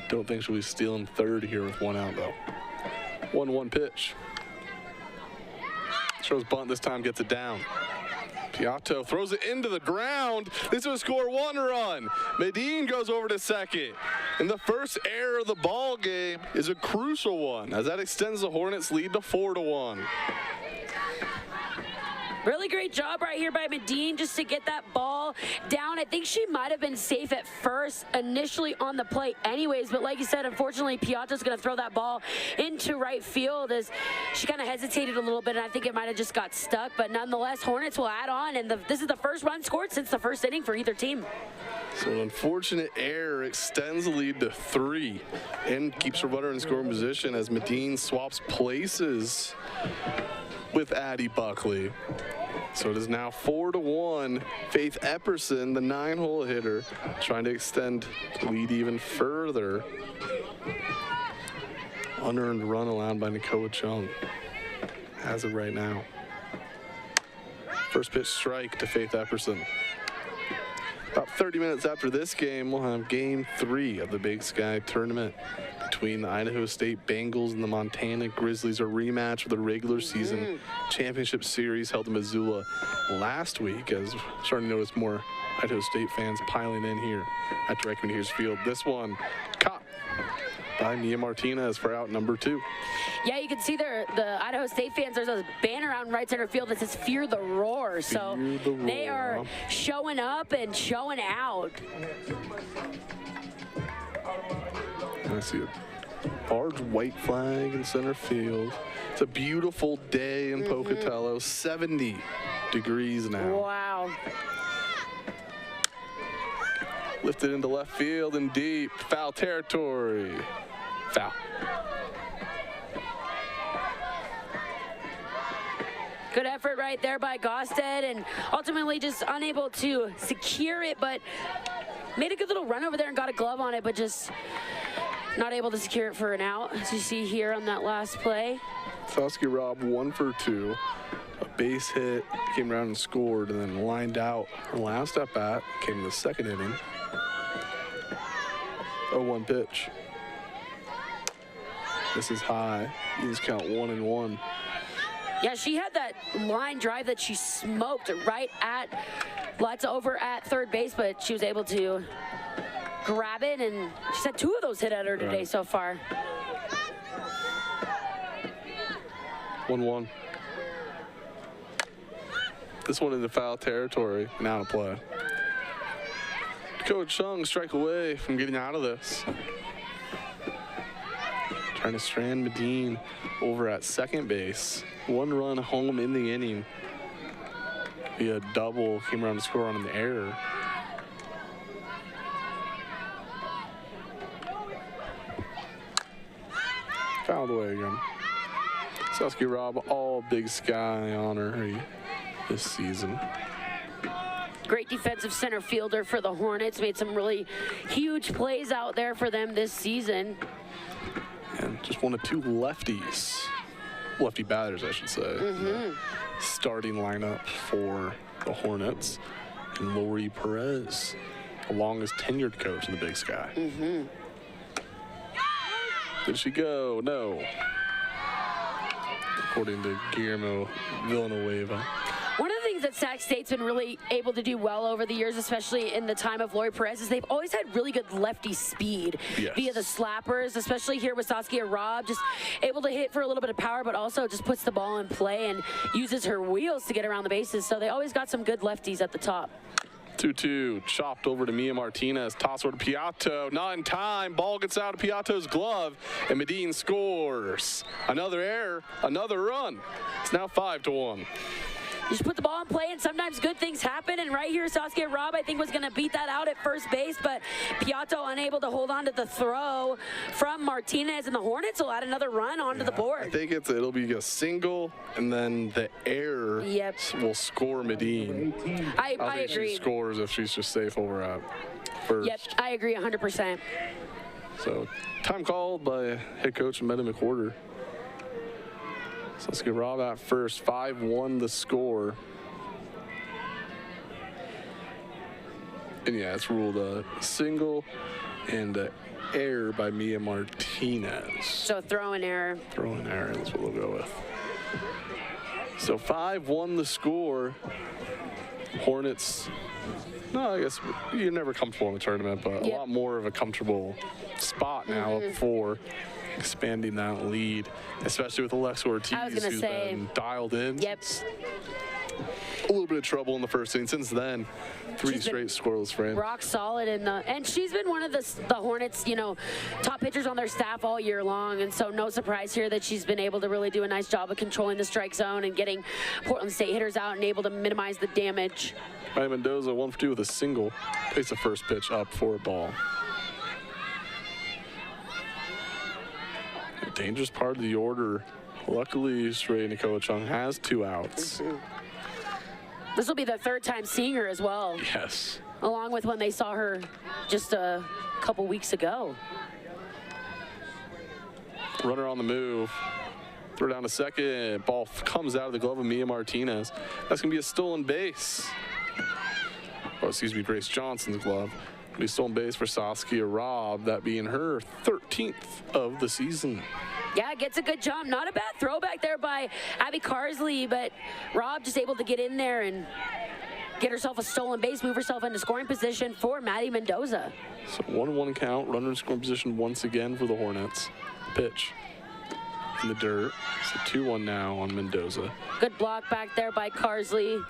Don't think she'll be stealing third here with 1 out though. 1-1 pitch. Shows bunt, this time gets it down. Piatto throws it into the ground. This will score 1 run. Medine goes over to second. And the first error of the ball game is a crucial one, as that extends the Hornets' lead to 4-1. Really great job right here by Medine just to get that ball down. I think she might have been safe at first initially on the plate anyways, but like you said, unfortunately, Piatto's going to throw that ball into right field as she kind of hesitated a little bit, and I think it might have just got stuck, but nonetheless, Hornets will add on, and this is the first run scored since the first inning for either team. So an unfortunate error extends the lead to 3 and keeps her runner in scoring position as Medine swaps places with Addie Buckley. So it is now 4-1. Faith Epperson, the 9-hole hitter, trying to extend the lead even further. Unearned run allowed by Nakoa-Chung as of right now. First pitch strike to Faith Epperson. About 30 minutes after this game, we'll have Game 3 of the Big Sky Tournament between the Idaho State Bengals and the Montana Grizzlies, a rematch of the regular season championship series held in Missoula last week, as we're starting to notice more Idaho State fans piling in here at Direct Communications Field. This one caught by Mia Martinez for out number 2. Yeah, you can see there, the Idaho State fans, there's a banner out in right center field that says "Fear the Roar." So they are showing up and showing out. I see a large white flag in center field. It's a beautiful day in Pocatello, 70 degrees now. Wow. Lifted into left field and deep, foul territory. Foul. Good effort right there by Gosted, and ultimately just unable to secure it, but made a good little run over there and got a glove on it, but just not able to secure it for an out, as you see here on that last play. Saskia Robb 1 for 2. A base hit, came around and scored, and then lined out. Her last at bat came in the second inning. 0-1 pitch. This is high. You just count 1-1. Yeah, she had that line drive that she smoked right at Lutz over at third base, but she was able to grab it, and she's had 2 of those hit at her today so far. 1-1. This one into foul territory, now to play. Coach Chung strike away from getting out of this. Trying to strand Medine over at second base. 1 run home in the inning. Via double, came around to score on an error. Fouled away again. Saskia Robb, all Big Sky honoree this season. Great defensive center fielder for the Hornets. Made some really huge plays out there for them this season. And just one of 2 lefties. Lefty batters, I should say. Starting lineup for the Hornets. And Lori Perez, the longest tenured coach in the Big Sky. Did she go? No. According to Guillermo Villanueva. One of the things that Sac State's been really able to do well over the years, especially in the time of Lori Perez, is they've always had really good lefty speed via the slappers, especially here with Saskia Robb, just able to hit for a little bit of power, but also just puts the ball in play and uses her wheels to get around the bases. So they always got some good lefties at the top. 2-2, chopped over to Mia Martinez, toss over to Piatto, not in time, ball gets out of Piatto's glove, and Medine scores. Another error, another run. It's now 5-1. You just put the ball in play, and sometimes good things happen. And right here, Saskia Robb, I think, was going to beat that out at first base, but Piatto unable to hold on to the throw from Martinez, and the Hornets will add another run onto the board. I think it'll be a single, and then the error will score Medine. I think agree. She scores if she's just safe over at first. Yep, I agree 100%. So, time called by head coach Meta McWhorter. So let's get Rob at first. 5-1 the score. And yeah, it's ruled a single and an error by Mia Martinez. So throw an error. Throw an error, that's what we'll go with. So 5-1 the score. Hornets, no, I guess you're never comfortable in the tournament, but a lot more of a comfortable spot now up 4. Expanding that lead, especially with Alexa Ortiz, who's been dialed in. Yep. A little bit of trouble in the first inning. Since then, 3 straight scoreless frames. Rock solid and she's been one of the Hornets, top pitchers on their staff all year long, and so no surprise here that she's been able to really do a nice job of controlling the strike zone and getting Portland State hitters out and able to minimize the damage. Ryan Mendoza 1 for 2 with a single. Takes the first pitch up for a ball. Dangerous part of the order. Luckily, Sheree Nakoa Chung has 2 outs. This will be the 3rd time seeing her as well. Yes. Along with when they saw her just a couple weeks ago. Runner on the move. Throw down to second. Ball comes out of the glove of Mia Martinez. That's going to be a stolen base. Or Grace Johnson's glove. Be stolen base for Saskia Robb, that being her 13th of the season. Yeah, gets a good jump. Not a bad throwback there by Abby Carsley, but Robb just able to get in there and get herself a stolen base, move herself into scoring position for Maddie Mendoza. So 1-1 count, runner in scoring position once again for the Hornets. Pitch in the dirt. So 2-1 now on Mendoza. Good block back there by Carsley.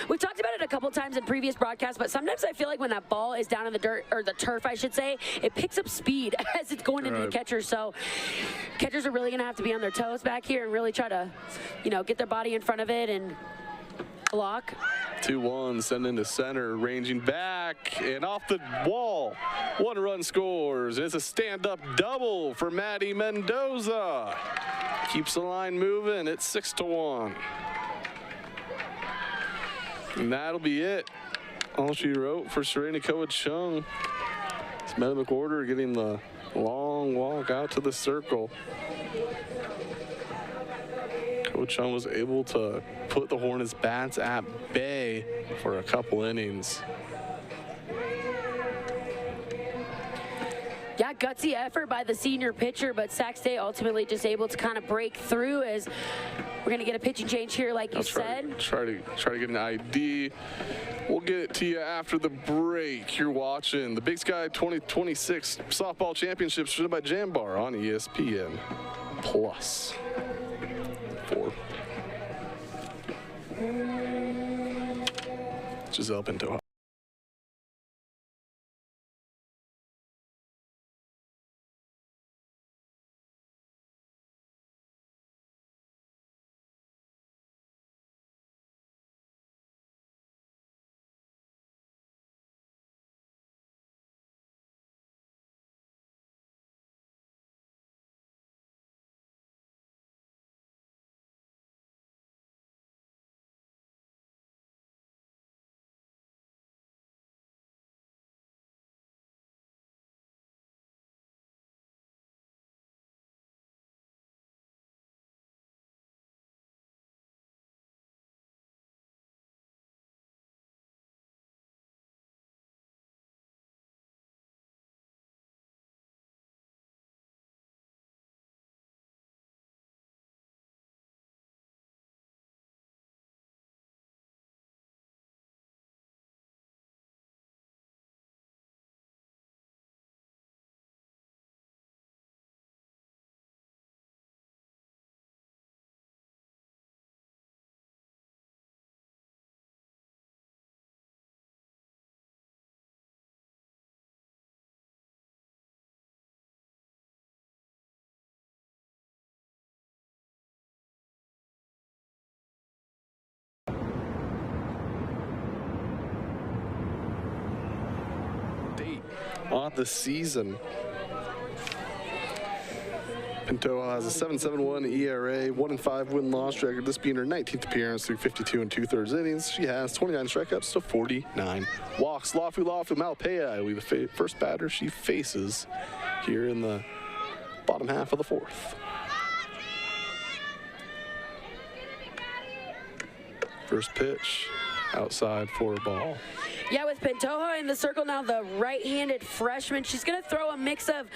We've talked about it a couple times in previous broadcasts, but sometimes I feel like when that ball is down in the dirt, or the turf, I should say, it picks up speed as it's going into the catcher. So catchers are really going to have to be on their toes back here and really try to, get their body in front of it and block. 2-1, send into center, ranging back and off the wall. 1 run scores. It's a stand-up double for Maddie Mendoza. Keeps the line moving. It's 6-1. And that'll be it. All she wrote for Serena Coa-Chung. It's Meta McWhorter getting the long walk out to the circle. Coa-Chung was able to put the Hornets bats at bay for a couple innings. Yeah, gutsy effort by the senior pitcher, but Sac State ultimately just able to kind of break through as we're going to get a pitching change here, like you said. Try to get an ID. We'll get it to you after the break. You're watching the Big Sky 2026 Softball Championships presented by Jambar on ESPN Plus. 4. Giselle Pinto. On the season, Pinto has a 7.71 ERA, 1-5 win-loss record. This being her 19th appearance through 52 2/3 innings. She has 29 strikeouts to 49 walks. Lafu Malpea will be the first batter she faces here in the bottom half of the 4th. First pitch, outside for a ball. Yeah, with Pantoja in the circle now, the right-handed freshman, she's going to throw a mix of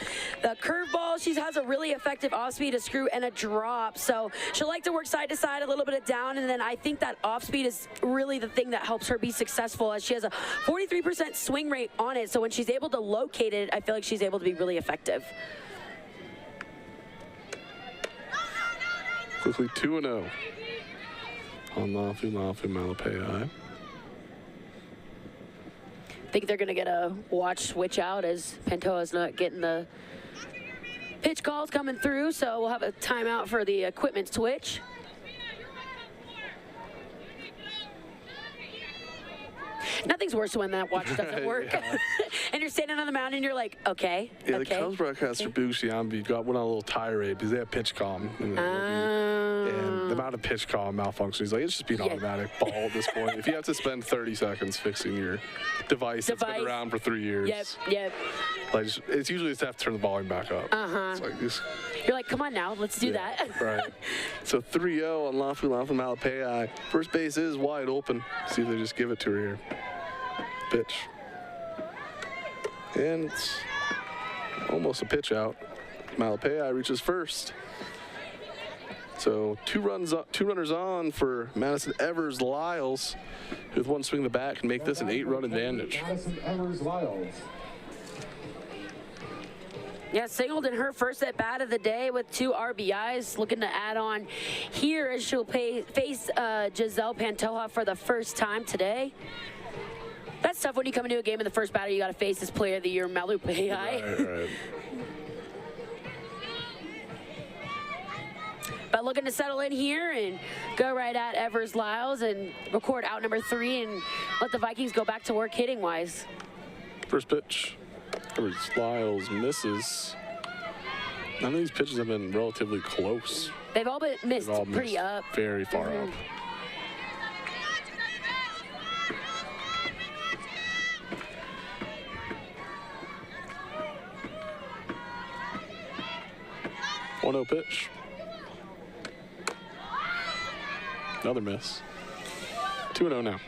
the curveball. She has a really effective off-speed, a screw, and a drop. So she'll like to work side to side, a little bit of down, and then I think that off-speed is really the thing that helps her be successful, as she has a 43% swing rate on it. So when she's able to locate it, I feel like she's able to be really effective. Quickly 2-0 on Lafu Malapei. I think they're going to get a watch switch out as Pantoja's not getting the pitch calls coming through, so we'll have a timeout for the equipment switch. Nothing's worse when that watch doesn't work. Yeah. And you're standing on the mound and you're like, okay. Yeah, the Cubs broadcaster, Bushi, went on a little tirade because they have pitch comm. And the amount of pitch comm malfunction, he's like, it's just being automatic ball at this point. If you have to spend 30 seconds fixing your device that's been around for 3 years. Yep. Like, it's usually just have to turn the volume back up. It's like this. You're like, come on now, let's do that. Right. So 3-0 on Lafu Malapei. First base is wide open. See if they just give it to her here. Pitch. And it's almost a pitch out. Malapei reaches first. So two runners on for Madison Evers-Lyles, who with one swing of the bat can make this an 8-run advantage. Madison Evers-Lyles. Yeah, singled in her first at bat of the day with 2 RBIs. Looking to add on here as she'll face Giselle Pantoja for the first time today. That's tough when you come into a game and the first batter you got to face is Player of the Year Malapei. Right. But looking to settle in here and go right at Evers-Lyles and record out number 3 and let the Vikings go back to work hitting-wise. First pitch. Evers-Lyles misses. None of these pitches have been relatively close. They've all been missed pretty up. Very far up. One-oh pitch. Another miss. 2-0 now.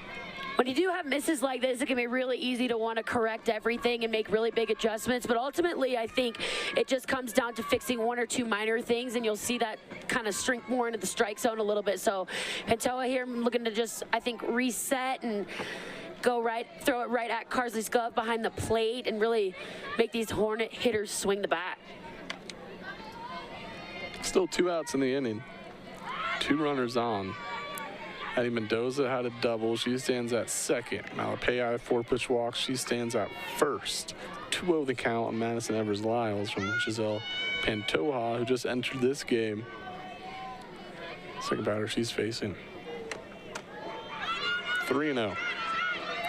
When you do have misses like this, it can be really easy to want to correct everything and make really big adjustments. But ultimately, I think it just comes down to fixing 1 or 2 minor things, and you'll see that kind of shrink more into the strike zone a little bit. So Pantoja here looking to just, I think, reset and go right, throw it right at Carsley's glove behind the plate and really make these Hornet hitters swing the bat. Still 2 outs in the inning. 2 runners on. Eddie Mendoza had a double. She stands at second. Malapei 4-pitch walk. She stands at first. 2-0 the count on Madison Evers-Lyles from Giselle Pantoja, who just entered this game. Second batter she's facing. 3-0.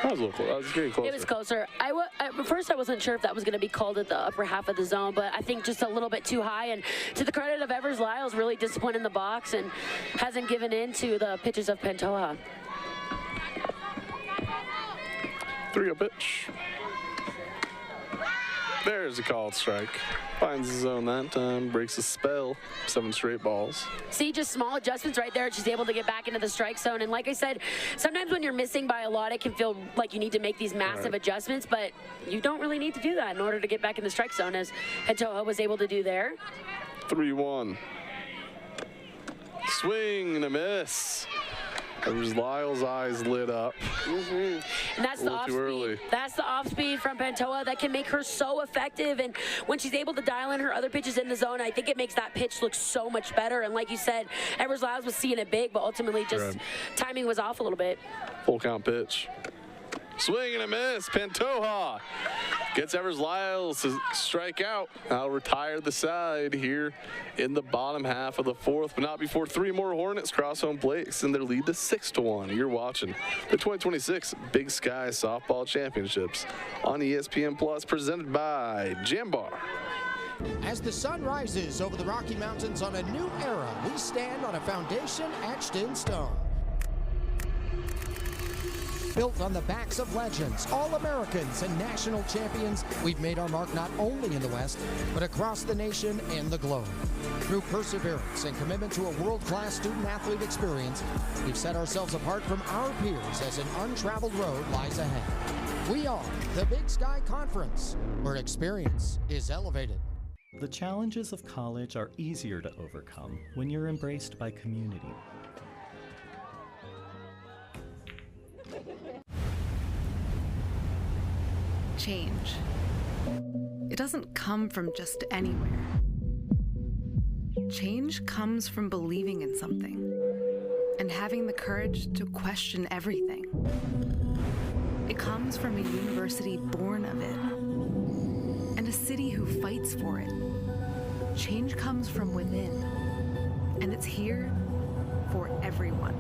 That was a little close. That was getting closer. It was closer. At first, I wasn't sure if that was going to be called at the upper half of the zone, but I think just a little bit too high. And to the credit of Evers-Lyles, really disciplined in the box and hasn't given in to the pitches of Pantoja. 3-0 pitch. There's a called strike. Finds the zone that time, breaks a spell, 7 straight balls. See, just small adjustments right there. She's able to get back into the strike zone. And like I said, sometimes when you're missing by a lot, it can feel like you need to make these massive adjustments, but you don't really need to do that in order to get back in the strike zone, as Pantoja was able to do there. 3-1. Swing and a miss. Evers-Lyles' eyes lit up. And that's the off speed. That's the off speed from Pantoja that can make her so effective. And when she's able to dial in her other pitches in the zone, I think it makes that pitch look so much better. And like you said, Evers-Lyles was seeing it big, but ultimately just timing was off a little bit. Full count pitch. Swing and a miss. Pantoja gets Evers-Lyles to strike out. Now retire the side here in the bottom half of the 4th, but not before 3 more Hornets cross home plate, extend their lead to 6-1. You're watching the 2026 Big Sky Softball Championships on ESPN Plus, presented by Jambar. As the sun rises over the Rocky Mountains on a new era, we stand on a foundation etched in stone. Built on the backs of legends, All-Americans, and national champions, we've made our mark not only in the West, but across the nation and the globe. Through perseverance and commitment to a world-class student-athlete experience, we've set ourselves apart from our peers as an untraveled road lies ahead. We are the Big Sky Conference, where experience is elevated. The challenges of college are easier to overcome when you're embraced by community. Change. It doesn't come from just anywhere. Change comes from believing in something and having the courage to question everything. It comes from a university born of it and a city who fights for it. Change comes from within, and it's here for everyone.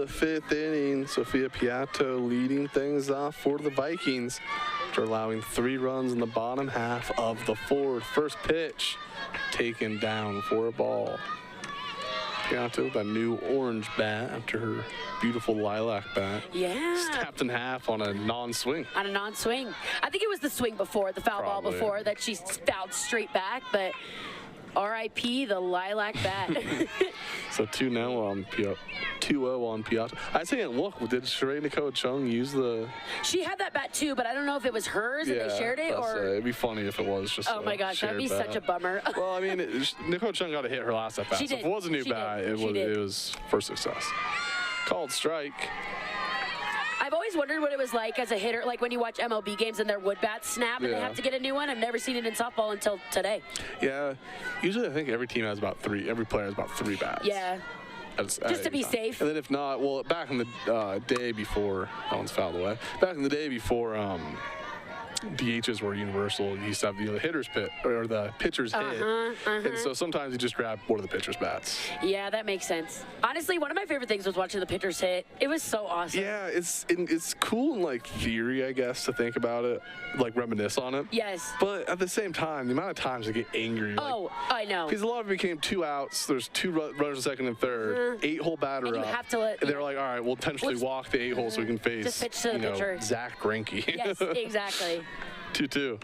the 5th inning. Sophia Piatto leading things off for the Vikings after allowing 3 runs in the bottom half of the 4th. First pitch taken down for a ball. Piatto with a new orange bat after her beautiful lilac bat. Yeah. Snapped in half on a non-swing. On a non-swing. I think it was the swing before, the foul ball before, that she fouled straight back, but R.I.P. the lilac bat. So 2-0 on Piatto. I say, look, did Sheree Nicole Chung use the... She had that bat too, but I don't know if it was hers and they shared it, or... It'd be funny if it was just oh my gosh, that'd be such a bummer. Well, I mean, Nicole Chung got to hit her last at bat. She so did. if it was a new bat, it was for success. Called strike. I've always wondered what it was like as a hitter, like when you watch MLB games and their wood bats snap and they have to get a new one. I've never seen it in softball until today. Yeah, usually I think every team has about 3. Every player has about 3 bats. Yeah. Just to be safe. And then if not, well, back in the day before, that one's fouled away. Back in the day before DHs were universal, you used to have the hitter's pit or the pitcher's hit. And so sometimes you just grab one of the pitcher's bats. Yeah, that makes sense. Honestly, one of my favorite things was watching the pitchers hit. It was so awesome. Yeah, it's cool in like theory, I guess, to think about it, like reminisce on it. Yes. But at the same time, the amount of times I get angry. Oh, I know. Because a lot of it became 2 outs. There's 2 runners in second and third, 8-hole batter and you up. have to let. And they're like, all right, we'll intentionally walk the 8-hole so we can face just pitch to the pitcher. Zach Greinke. Yes, exactly. 2-2.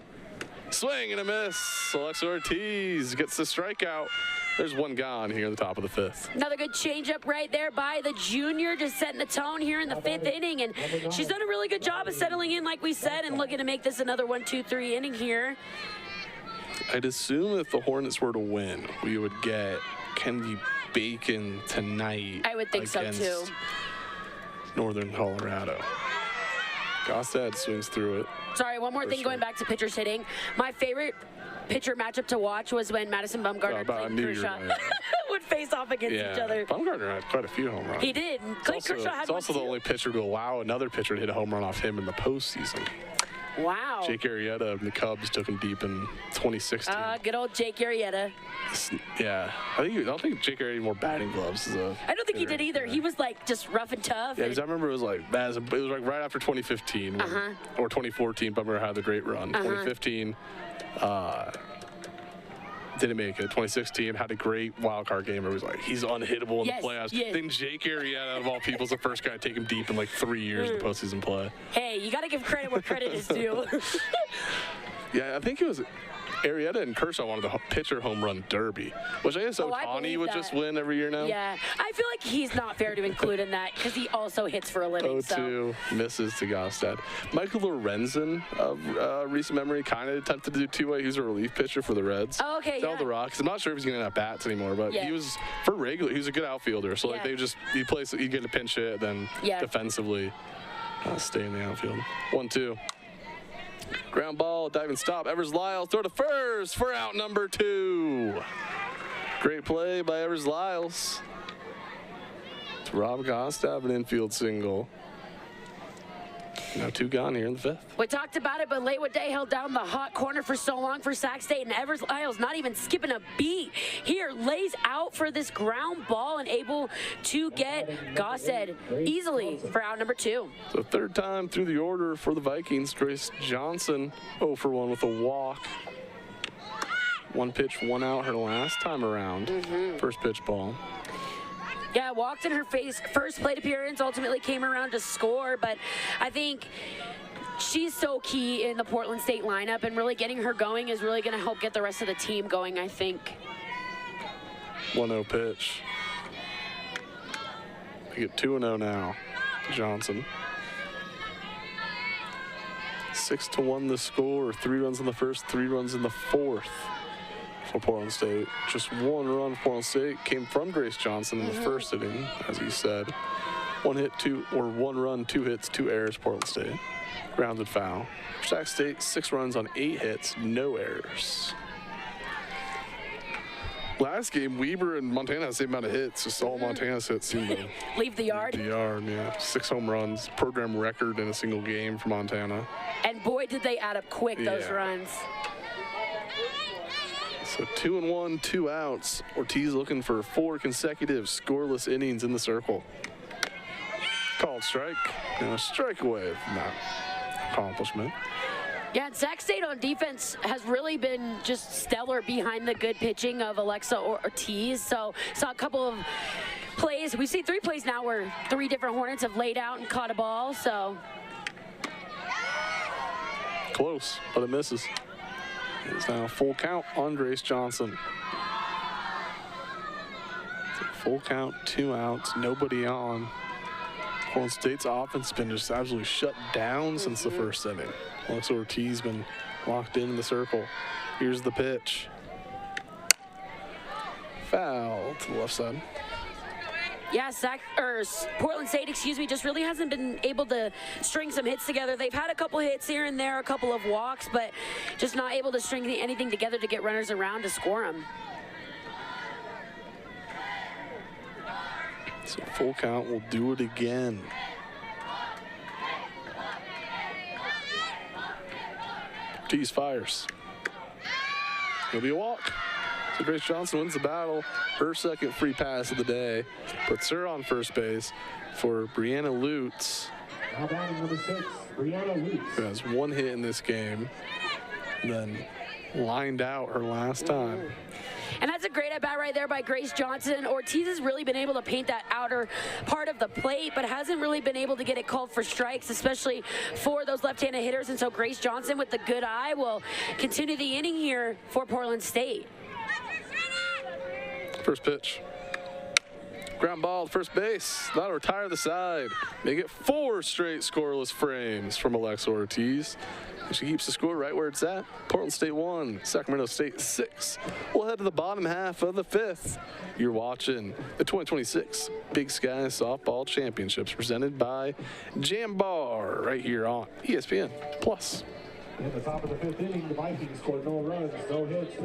Swing and a miss. Alexa Ortiz gets the strikeout. There's one gone here at the top of the 5th. Another good changeup right there by the junior, just setting the tone here in the 5th inning. And she's done a really good job of settling in, like we said, and looking to make this another 1-2-3 inning here. I'd assume if the Hornets were to win, we would get Kennedy Bacon tonight. I would think so, too. Northern Colorado. Gostad swings through it. Sorry, one more thing going back to pitchers hitting. My favorite pitcher matchup to watch was when Madison Bumgarner and Clayton Kershaw would face off against each other. Bumgarner had quite a few home runs. He did. Clayton Kershaw had It's also the only pitcher to allow another pitcher to hit a home run off him in the postseason. Wow. Jake Arrieta of the Cubs took him deep in 2016. Good old Jake Arrieta. Yeah. I don't think Jake Arrieta had more batting gloves. I don't think he did either. He was like just rough and tough. Yeah, because I remember it was like right after 2015 or 2014. Bumgarner had the great run. 2015. Didn't make it. 2016 had a great wild card game where it was like, he's unhittable in the playoffs. Yes. Then Jake Arrieta, of all people, is the first guy to take him deep in like 3 years in the postseason play. Hey, you got to give credit where credit is due. Yeah, I think it was Arrieta and Kershaw wanted the pitcher home run derby, which I guess Ohtani would just win every year now. Yeah, I feel like he's not fair to include in that because he also hits for a living. 0-2 misses to Gostad. Michael Lorenzen of recent memory kind of attempted to do two-way. He was a relief pitcher for the Reds. Oh, okay, Down the Rocks. I'm not sure if he's going to have bats anymore, but he was for regular. He was a good outfielder. So like he'd get a pinch hit, then defensively stay in the outfield. 1-2. Ground ball, diving stop. Evers Lyles throw to first for out number 2. Great play by Evers Lyles to rob Gostad of an infield single. Now 2 gone here in the 5th. We talked about it, but Laywood Day held down the hot corner for so long for Sac State, and Evers Lyles not even skipping a beat here, lays out for this ground ball and able to get Gostad easily for out number 2. So 3rd time through the order for the Vikings. Grace Johnson 0 for 1 with a walk. 1 pitch, 1 out her last time around. First pitch ball. Yeah, walked in her first plate appearance, ultimately came around to score, but I think she's so key in the Portland State lineup, and really getting her going is really going to help get the rest of the team going, I think. 1-0 pitch. They get 2-0 now, Johnson. 6-1 the score, 3 runs in the first, 3 runs in the 4th. For Portland State. Just 1 run for Portland State came from Grace Johnson in the first inning, as he said. 1 run, 2 hits, 2 errors, Portland State. Grounded foul. Sac State, 6 runs on 8 hits, no errors. Last game, Weber and Montana had the same amount of hits. Just all Montana's hits seemed to leave the yard. Leave the yard, yeah. 6 home runs, program record in a single game for Montana. And boy, did they add up quick, those runs. So 2-1, 2 outs. Ortiz looking for 4 consecutive scoreless innings in the circle. Called strike. And a strike away from that accomplishment. Yeah, and Sac State on defense has really been just stellar behind the good pitching of Alexa Ortiz. So saw a couple of plays. We've seen 3 plays now where 3 different Hornets have laid out and caught a ball. So close, but it misses. It's now a full count on Grace Johnson. Full count, 2 outs, nobody on. Portland State's offense has been just absolutely shut down since the first inning. Alexa Ortiz been locked in the circle. Here's the pitch. Foul to the left side. yeah, Portland State, just really hasn't been able to string some hits together. They've had a couple hits here and there, a couple of walks, but just not able to string anything together to get runners around to score them. So full count will do it again. Ortiz fires. It'll be a walk. So Grace Johnson wins the battle. Her second free pass of the day puts her on first base for Brianna Lutz. Now batting number 6, Brianna Lutz. Who has 1 hit in this game, then lined out her last time. And that's a great at-bat right there by Grace Johnson. Ortiz has really been able to paint that outer part of the plate, but hasn't really been able to get it called for strikes, especially for those left-handed hitters. And so Grace Johnson with the good eye will continue the inning here for Portland State. First pitch. Ground ball to first base. That'll retire the side. Make it 4 straight scoreless frames from Alexa Ortiz. And she keeps the score right where it's at. Portland State 1, Sacramento State 6. We'll head to the bottom half of the 5th. You're watching the 2026 Big Sky Softball Championships presented by Jambar right here on ESPN Plus. In the top of the 5th inning, the Vikings scored no runs, no hits.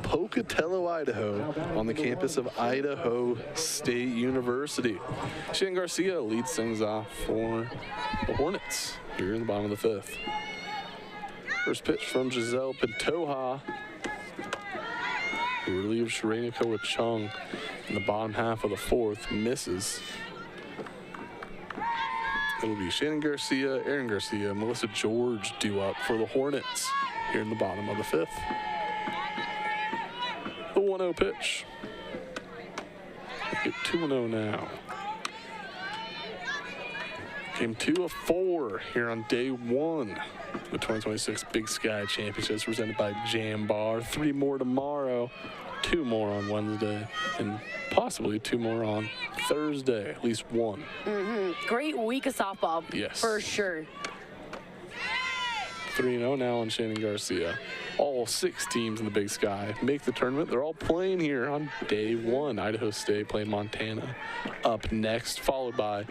Pocatello, Idaho, on the campus of Idaho State University. Shannon Garcia leads things off for the Hornets here in the bottom of the 5th. First pitch from Giselle Pantoja, who relieves Sharena Koa-Chung in the bottom half of the 4th, misses. It'll be Shannon Garcia, Aaron Garcia, Melissa George due up for the Hornets here in the bottom of the 5th. The 1-0 pitch. Get 2-0 now. Game 2 of 4 here on day 1. The 2026 Big Sky Championships presented by Jambar. 3 more tomorrow, 2 more on Wednesday, and possibly 2 more on Thursday, at least 1. Great week of softball. Yes. For sure. 3-0 now on Shannon Garcia. All 6 teams in the Big Sky make the tournament. They're all playing here on day 1. Idaho State playing Montana up next, followed by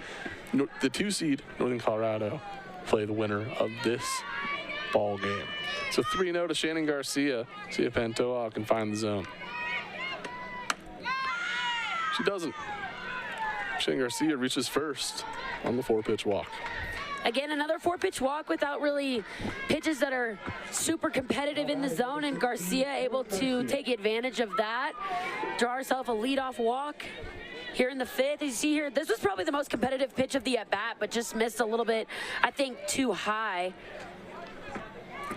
the 2 seed Northern Colorado play the winner of this ball game. So 3-0 to Shannon Garcia. See if Pantoja can find the zone. She doesn't. Shane Garcia reaches first on the 4-pitch walk. Again, another 4-pitch walk without really pitches that are super competitive in the zone, and Garcia able to take advantage of that, draw herself a leadoff walk here in the 5th. As you see here, this was probably the most competitive pitch of the at-bat, but just missed a little bit, I think, too high.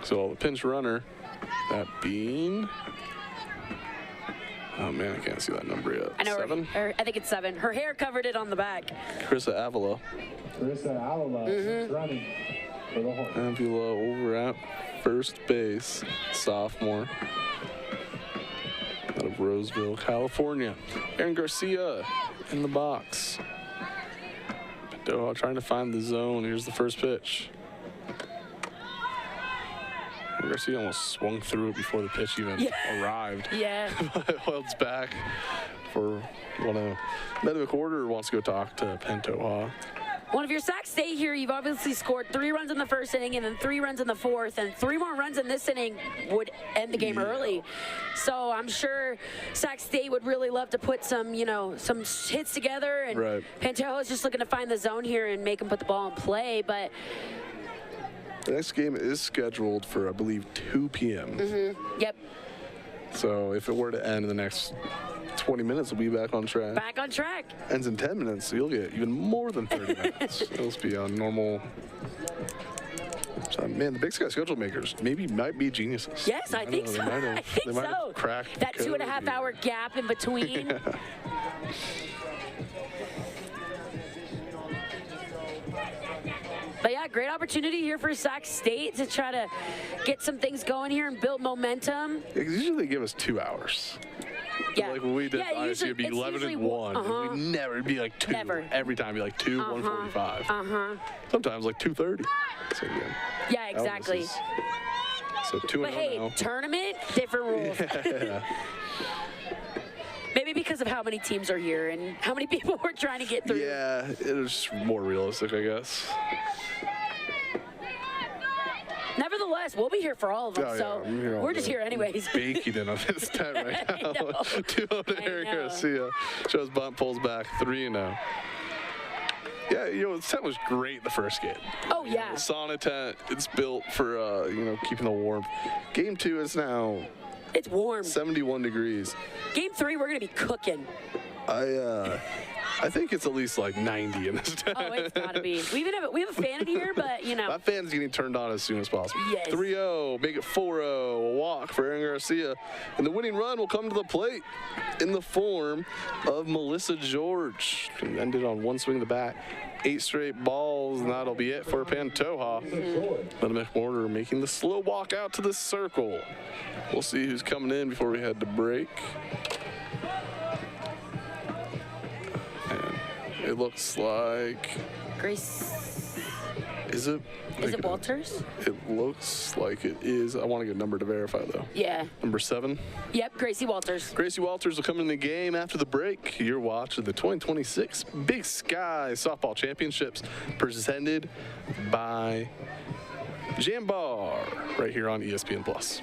So the pinch runner, that being, oh man, I can't see that number yet. I know, 7? I think it's 7. Her hair covered it on the back. Carissa Avila. Carissa Avila is running for the home. Avila over at first base, sophomore out of Roseville, California. Aaron Garcia in the box. Doha trying to find the zone. Here's the first pitch. Aaron Garcia almost swung through it before the pitch even arrived. Yeah. Wild's back for one of Meta McWhorter wants to go talk to Pantoja. Well, if you're Sac State here, you've obviously scored 3 runs in the 1st inning and then 3 runs in the 4th, and 3 more runs in this inning would end the game early. So I'm sure Sac State would really love to put some, some hits together, and Pantoja is just looking to find the zone here and make him put the ball in play. But the next game is scheduled for, I believe, 2 p.m. Yep. So if it were to end in the next 20 minutes, we'll be back on track. Back on track. Ends in 10 minutes, so you'll get even more than 30 minutes. It'll be on normal. So, man, the Big Sky schedule makers might be geniuses. Yes, I think so. I think so. Cracked that 2.5 hour gap in between. But yeah, great opportunity here for Sac State to try to get some things going here and build momentum. Yeah, 'cause usually they give us 2 hours. Yeah. Like when we did ISU, it'd be 11 and 1. And we'd never, it'd be like 2. Never. Every time, it'd be like 2, 1:45. Sometimes like 2:30. So, yeah, exactly. So 2 but and hey, now. Tournament, different rules. Yeah. Maybe because of how many teams are here and how many people we're trying to get through. Yeah, it was more realistic, I guess. Nevertheless, we'll be here for all of them, so we're just here anyways. Baking in on this tent right now. 2-0 to Aaron Garcia. Shows bunt, pulls back, 3-0. Yeah, the tent was great the first game. Oh, yeah. The sauna tent, it's built for, keeping the warmth. Game 2 is now... It's warm. 71 degrees. Game 3, we're going to be cooking. I think it's at least like 90 in this tent. Oh, it's got to be. We have a fan in here, but, That fan's getting turned on as soon as possible. Yes. 3-0, make it 4-0, a walk for Aaron Garcia. And the winning run will come to the plate in the form of Melissa George. And ended on one swing of the bat. 8 straight balls, and that'll be it for Pantoja. Meta McWhorter making the slow walk out to the circle. We'll see who's coming in before we head to break. It looks like Grace. Is it Walters? It looks like it is. I want to get a number to verify though. Yeah. Number 7. Yep, Gracie Walters. Gracie Walters will come in the game after the break. You're watching the 2026 Big Sky Softball Championships presented by Jambar right here on ESPN Plus.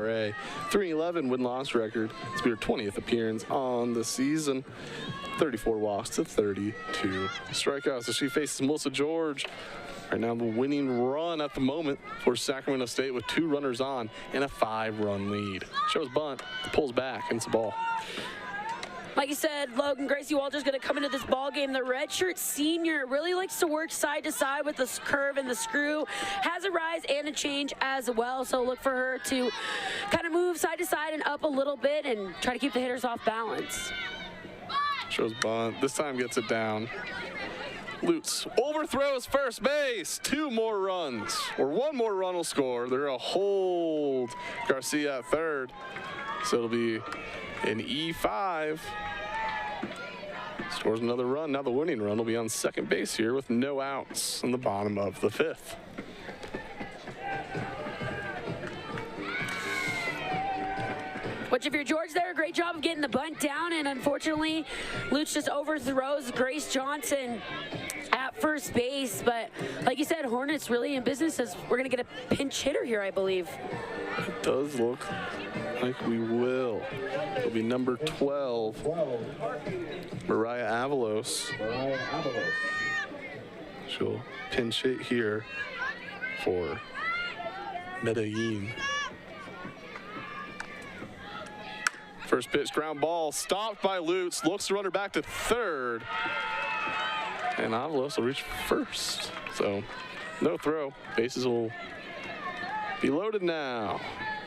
NCAA. 3-11 win-loss record. It's her 20th appearance on the season. 34 walks to 32 strikeouts. So she faces Melissa George. Right now the winning run at the moment for Sacramento State with 2 runners on and a 5-run lead. Shows bunt, pulls back, and it's a ball. Like you said, Logan, Gracie Walters going to come into this ball game. The redshirt senior really likes to work side to side with the curve and the screw. Has a rise and a change as well, so look for her to kind of move side to side and up a little bit and try to keep the hitters off balance. Shows bunt. This time gets it down. Lutz overthrows first base. 2 more runs, or 1 more run will score. They're going to hold Garcia at third. So it'll be an E5. Scores another run. Now the winning run will be on second base here with no outs in the bottom of the 5th. Which, if you're George there, great job of getting the bunt down, and unfortunately, Lutz just overthrows Grace Johnson at first base. But like you said, Hornets really in business as we're going to get a pinch hitter here, I believe. It does look like we will. It'll be number 12, Mariah Avalos. She'll pinch hit here for Medellin. First pitch, ground ball, stopped by Lutz, looks to run her back to third. And Avalos will reach first. So, no throw. Bases will be loaded now.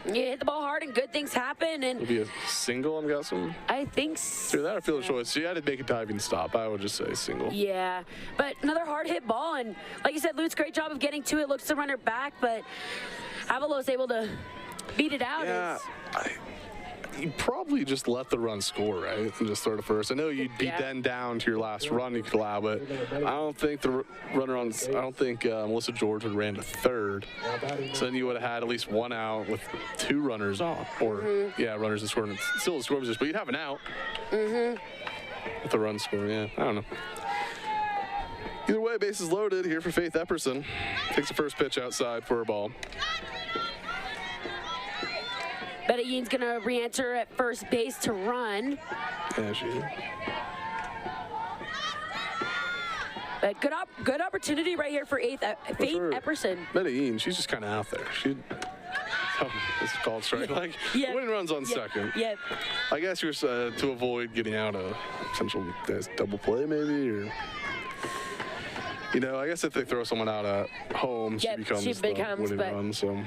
You hit the ball hard and good things happen. And it'll be a single, I'm guessing. I think so. Through that or field choice. She had to make a diving stop. I would just say single. Yeah, but another hard hit ball. And like you said, Lutz, great job of getting to it. Looks to run her back, but Avalos able to beat it out. Yeah, you probably just let the run score, right? And just throw to first. I know you'd be then down to your last run you could allow, but I don't think the runner on, I don't think Melissa George would ran to third. So then you would have had at least 1 out with 2 runners on. Or, yeah, runners in scoring. Still a score position, but you'd have an out. With the run score, yeah. I don't know. Either way, bases loaded here for Faith Epperson. Takes the first pitch outside for a ball. Medellin's going to re-enter at first base to run. Yeah, she is. But good opportunity right here for Faith Epperson. Medellin, she's just kind of out there. This is called strike. Like, winning runs on second. Yep. I guess you're to avoid getting out a potential double play maybe, or you know, I guess if they throw someone out at home, she becomes the winning run. So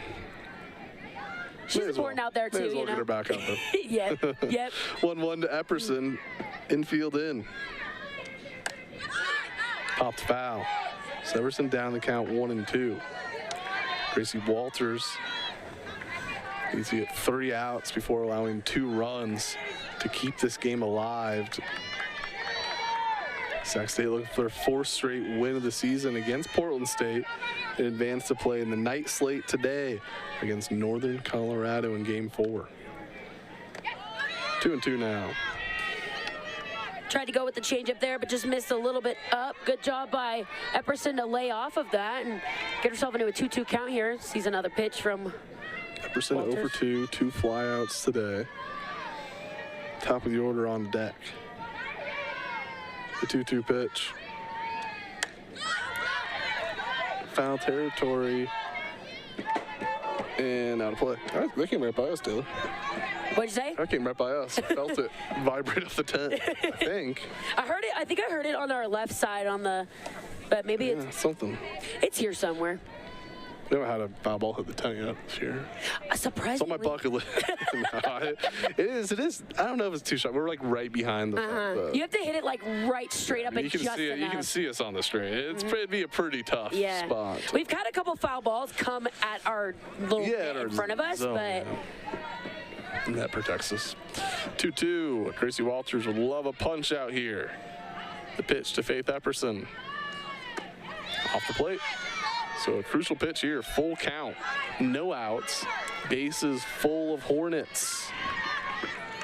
she's important out there too. May as well get her back out there. Yep. 1-1 to Epperson. Infield in. Popped foul. Severson down the count 1-2. Gracie Walters needs to get 3 outs before allowing 2 runs to keep this game alive. Sac State looking for their 4th straight win of the season against Portland State and advance to play in the night slate today against Northern Colorado in Game 4. 2-2 now. Tried to go with the changeup there, but just missed a little bit up. Good job by Epperson to lay off of that and get herself into a 2-2 count here. Sees another pitch from Epperson Walters. 0 for 2, 2 flyouts today. Top of the order on deck. The 2-2 pitch. Foul territory. And out of play. All right, that came right by us, Taylor. What'd you say? That came right by us. I felt it vibrate off the tent, I think. I think I heard it on our left side on the, but maybe it's something. It's here somewhere. We haven't had a foul ball hit the tent yet this year. Surprisingly. It's on my bucket list. It is. I don't know if it's too short. We're like right behind the. You have to hit it like right straight up and you can just see it. enough. You can see us on the straight. It'd be a pretty tough spot. We've had a couple foul balls come at our little bit in front of us, but. And that protects us. 2-2. Gracie Walters would love a punch out here. The pitch to Faith Epperson. Off the plate. So a crucial pitch here. Full count. No outs. Bases full of Hornets.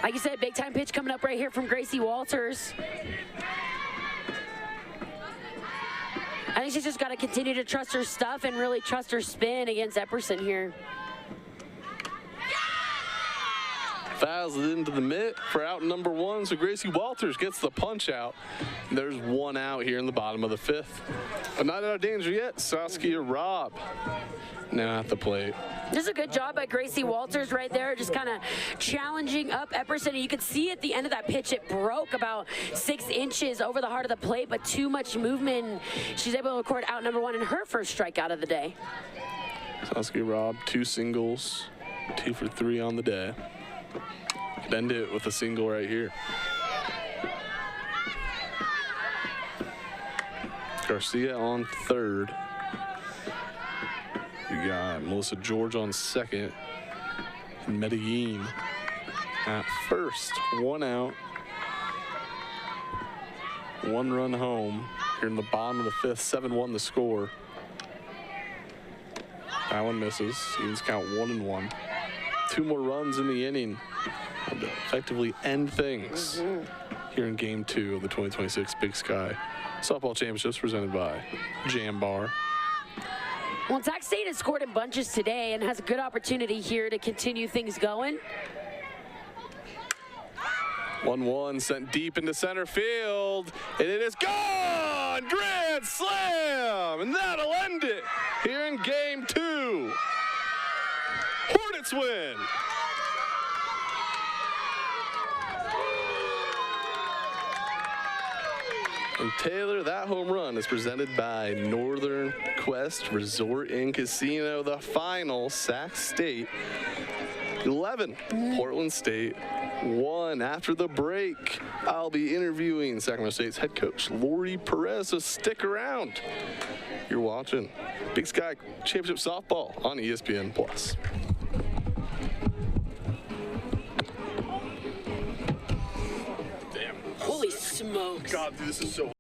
Like you said, big time pitch coming up right here from Gracie Walters. I think she's just got to continue to trust her stuff and really trust her spin against Epperson here. fouls it into the mitt for out number 1. So Gracie Walters gets the punch out. There's 1 out here in the bottom of the 5th. But not out of danger yet. Saskia Robb now at the plate. This is a good job by Gracie Walters right there, just kind of challenging up Epperson. And you could see at the end of that pitch, it broke about 6 inches over the heart of the plate, but too much movement. She's able to record out number 1 and her first strikeout of the day. Saskia Robb, 2 singles, 2 for 3 on the day. Could end it with a single right here. Garcia on 3rd. We got Melissa George on 2nd. And Medellin at 1st. 1 out. 1 run home here in the bottom of the 5th. 7-1 the score. That one misses. Even's count 1-1. 2 more runs in the inning to effectively end things here in Game 2 of the 2026 Big Sky Softball Championships presented by Jam Bar. Well, Sac State has scored in bunches today and has a good opportunity here to continue things going. 1-1 sent deep into center field, and it is gone! Grand slam! And that'll end it here in Game 2. Hornets win! And Taylor, that home run is presented by Northern Quest Resort and Casino. The final, Sac State 11, Portland State 1. After the break, I'll be interviewing Sacramento State's head coach, Lori Perez, so stick around. You're watching Big Sky Championship Softball on ESPN+. Damn. Holy smokes. God, dude, this is so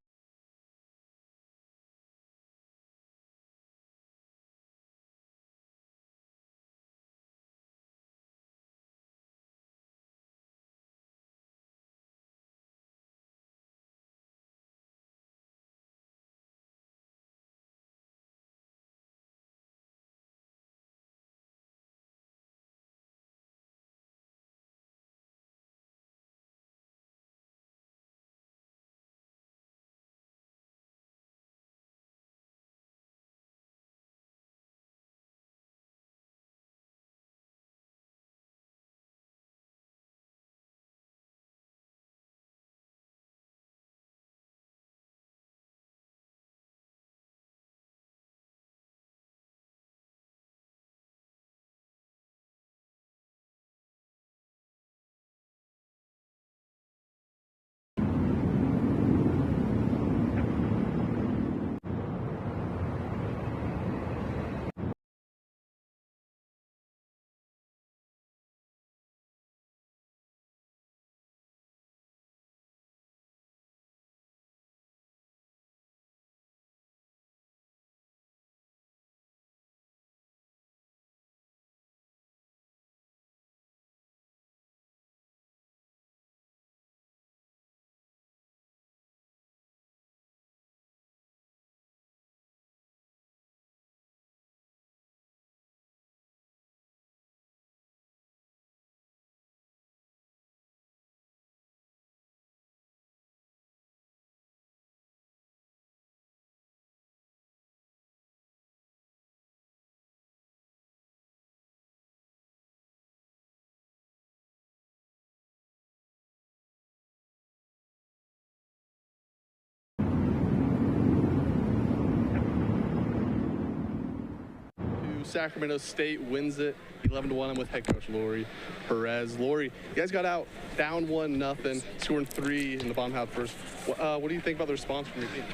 Sacramento State wins it 11-1. I'm with head coach Lori Perez. Lori, you guys got out down 1-0, scoring 3 in the bottom half first. What do you think about the response from your team?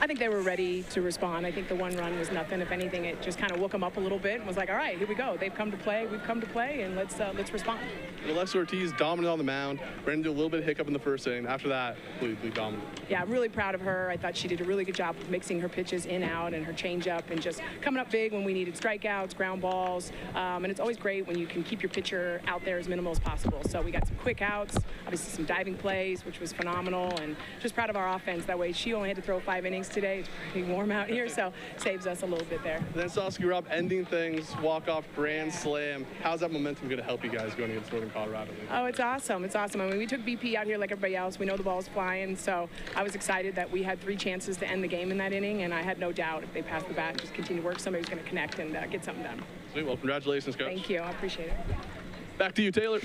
I think they were ready to respond. I think the 1 run was nothing. If anything, it just kind of woke them up a little bit and was like, all right, here we go. They've come to play. We've come to play, and let's respond. Alexa Ortiz dominant on the mound. Ran into a little bit of hiccup in the first inning. After that, completely dominant. Yeah, I'm really proud of her. I thought she did a really good job of mixing her pitches in, out, and her changeup, and just coming up big when we needed strikeouts, ground balls. And it's always great when you can keep your pitcher out there as minimal as possible. So we got some quick outs, obviously some diving plays, which was phenomenal, and just proud of our offense. That way she only had to throw 5 innings today. It's pretty warm out here, so saves us a little bit there. And then Saskia Robb ending things, walk-off grand slam. How's that momentum going to help you guys going against Northern Colorado? Oh, it's awesome. It's awesome. I mean, we took BP out here like everybody else. We know the ball's flying, so I was excited that we had 3 chances to end the game in that inning, and I had no doubt if they passed the bat and just continue to work, somebody's going to connect and get something done. Sweet. Well, congratulations, Coach. Thank you. I appreciate it. Back to you, Taylor.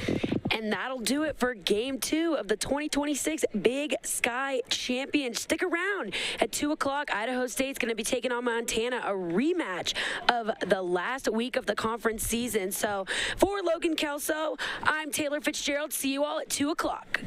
And that'll do it for Game 2 of the 2026 Big Sky Challenge. Stick around. At 2 o'clock, Idaho State's going to be taking on Montana, a rematch of the last week of the conference season. So for Logan Kelso, I'm Taylor Fitzgerald. See you all at 2 o'clock.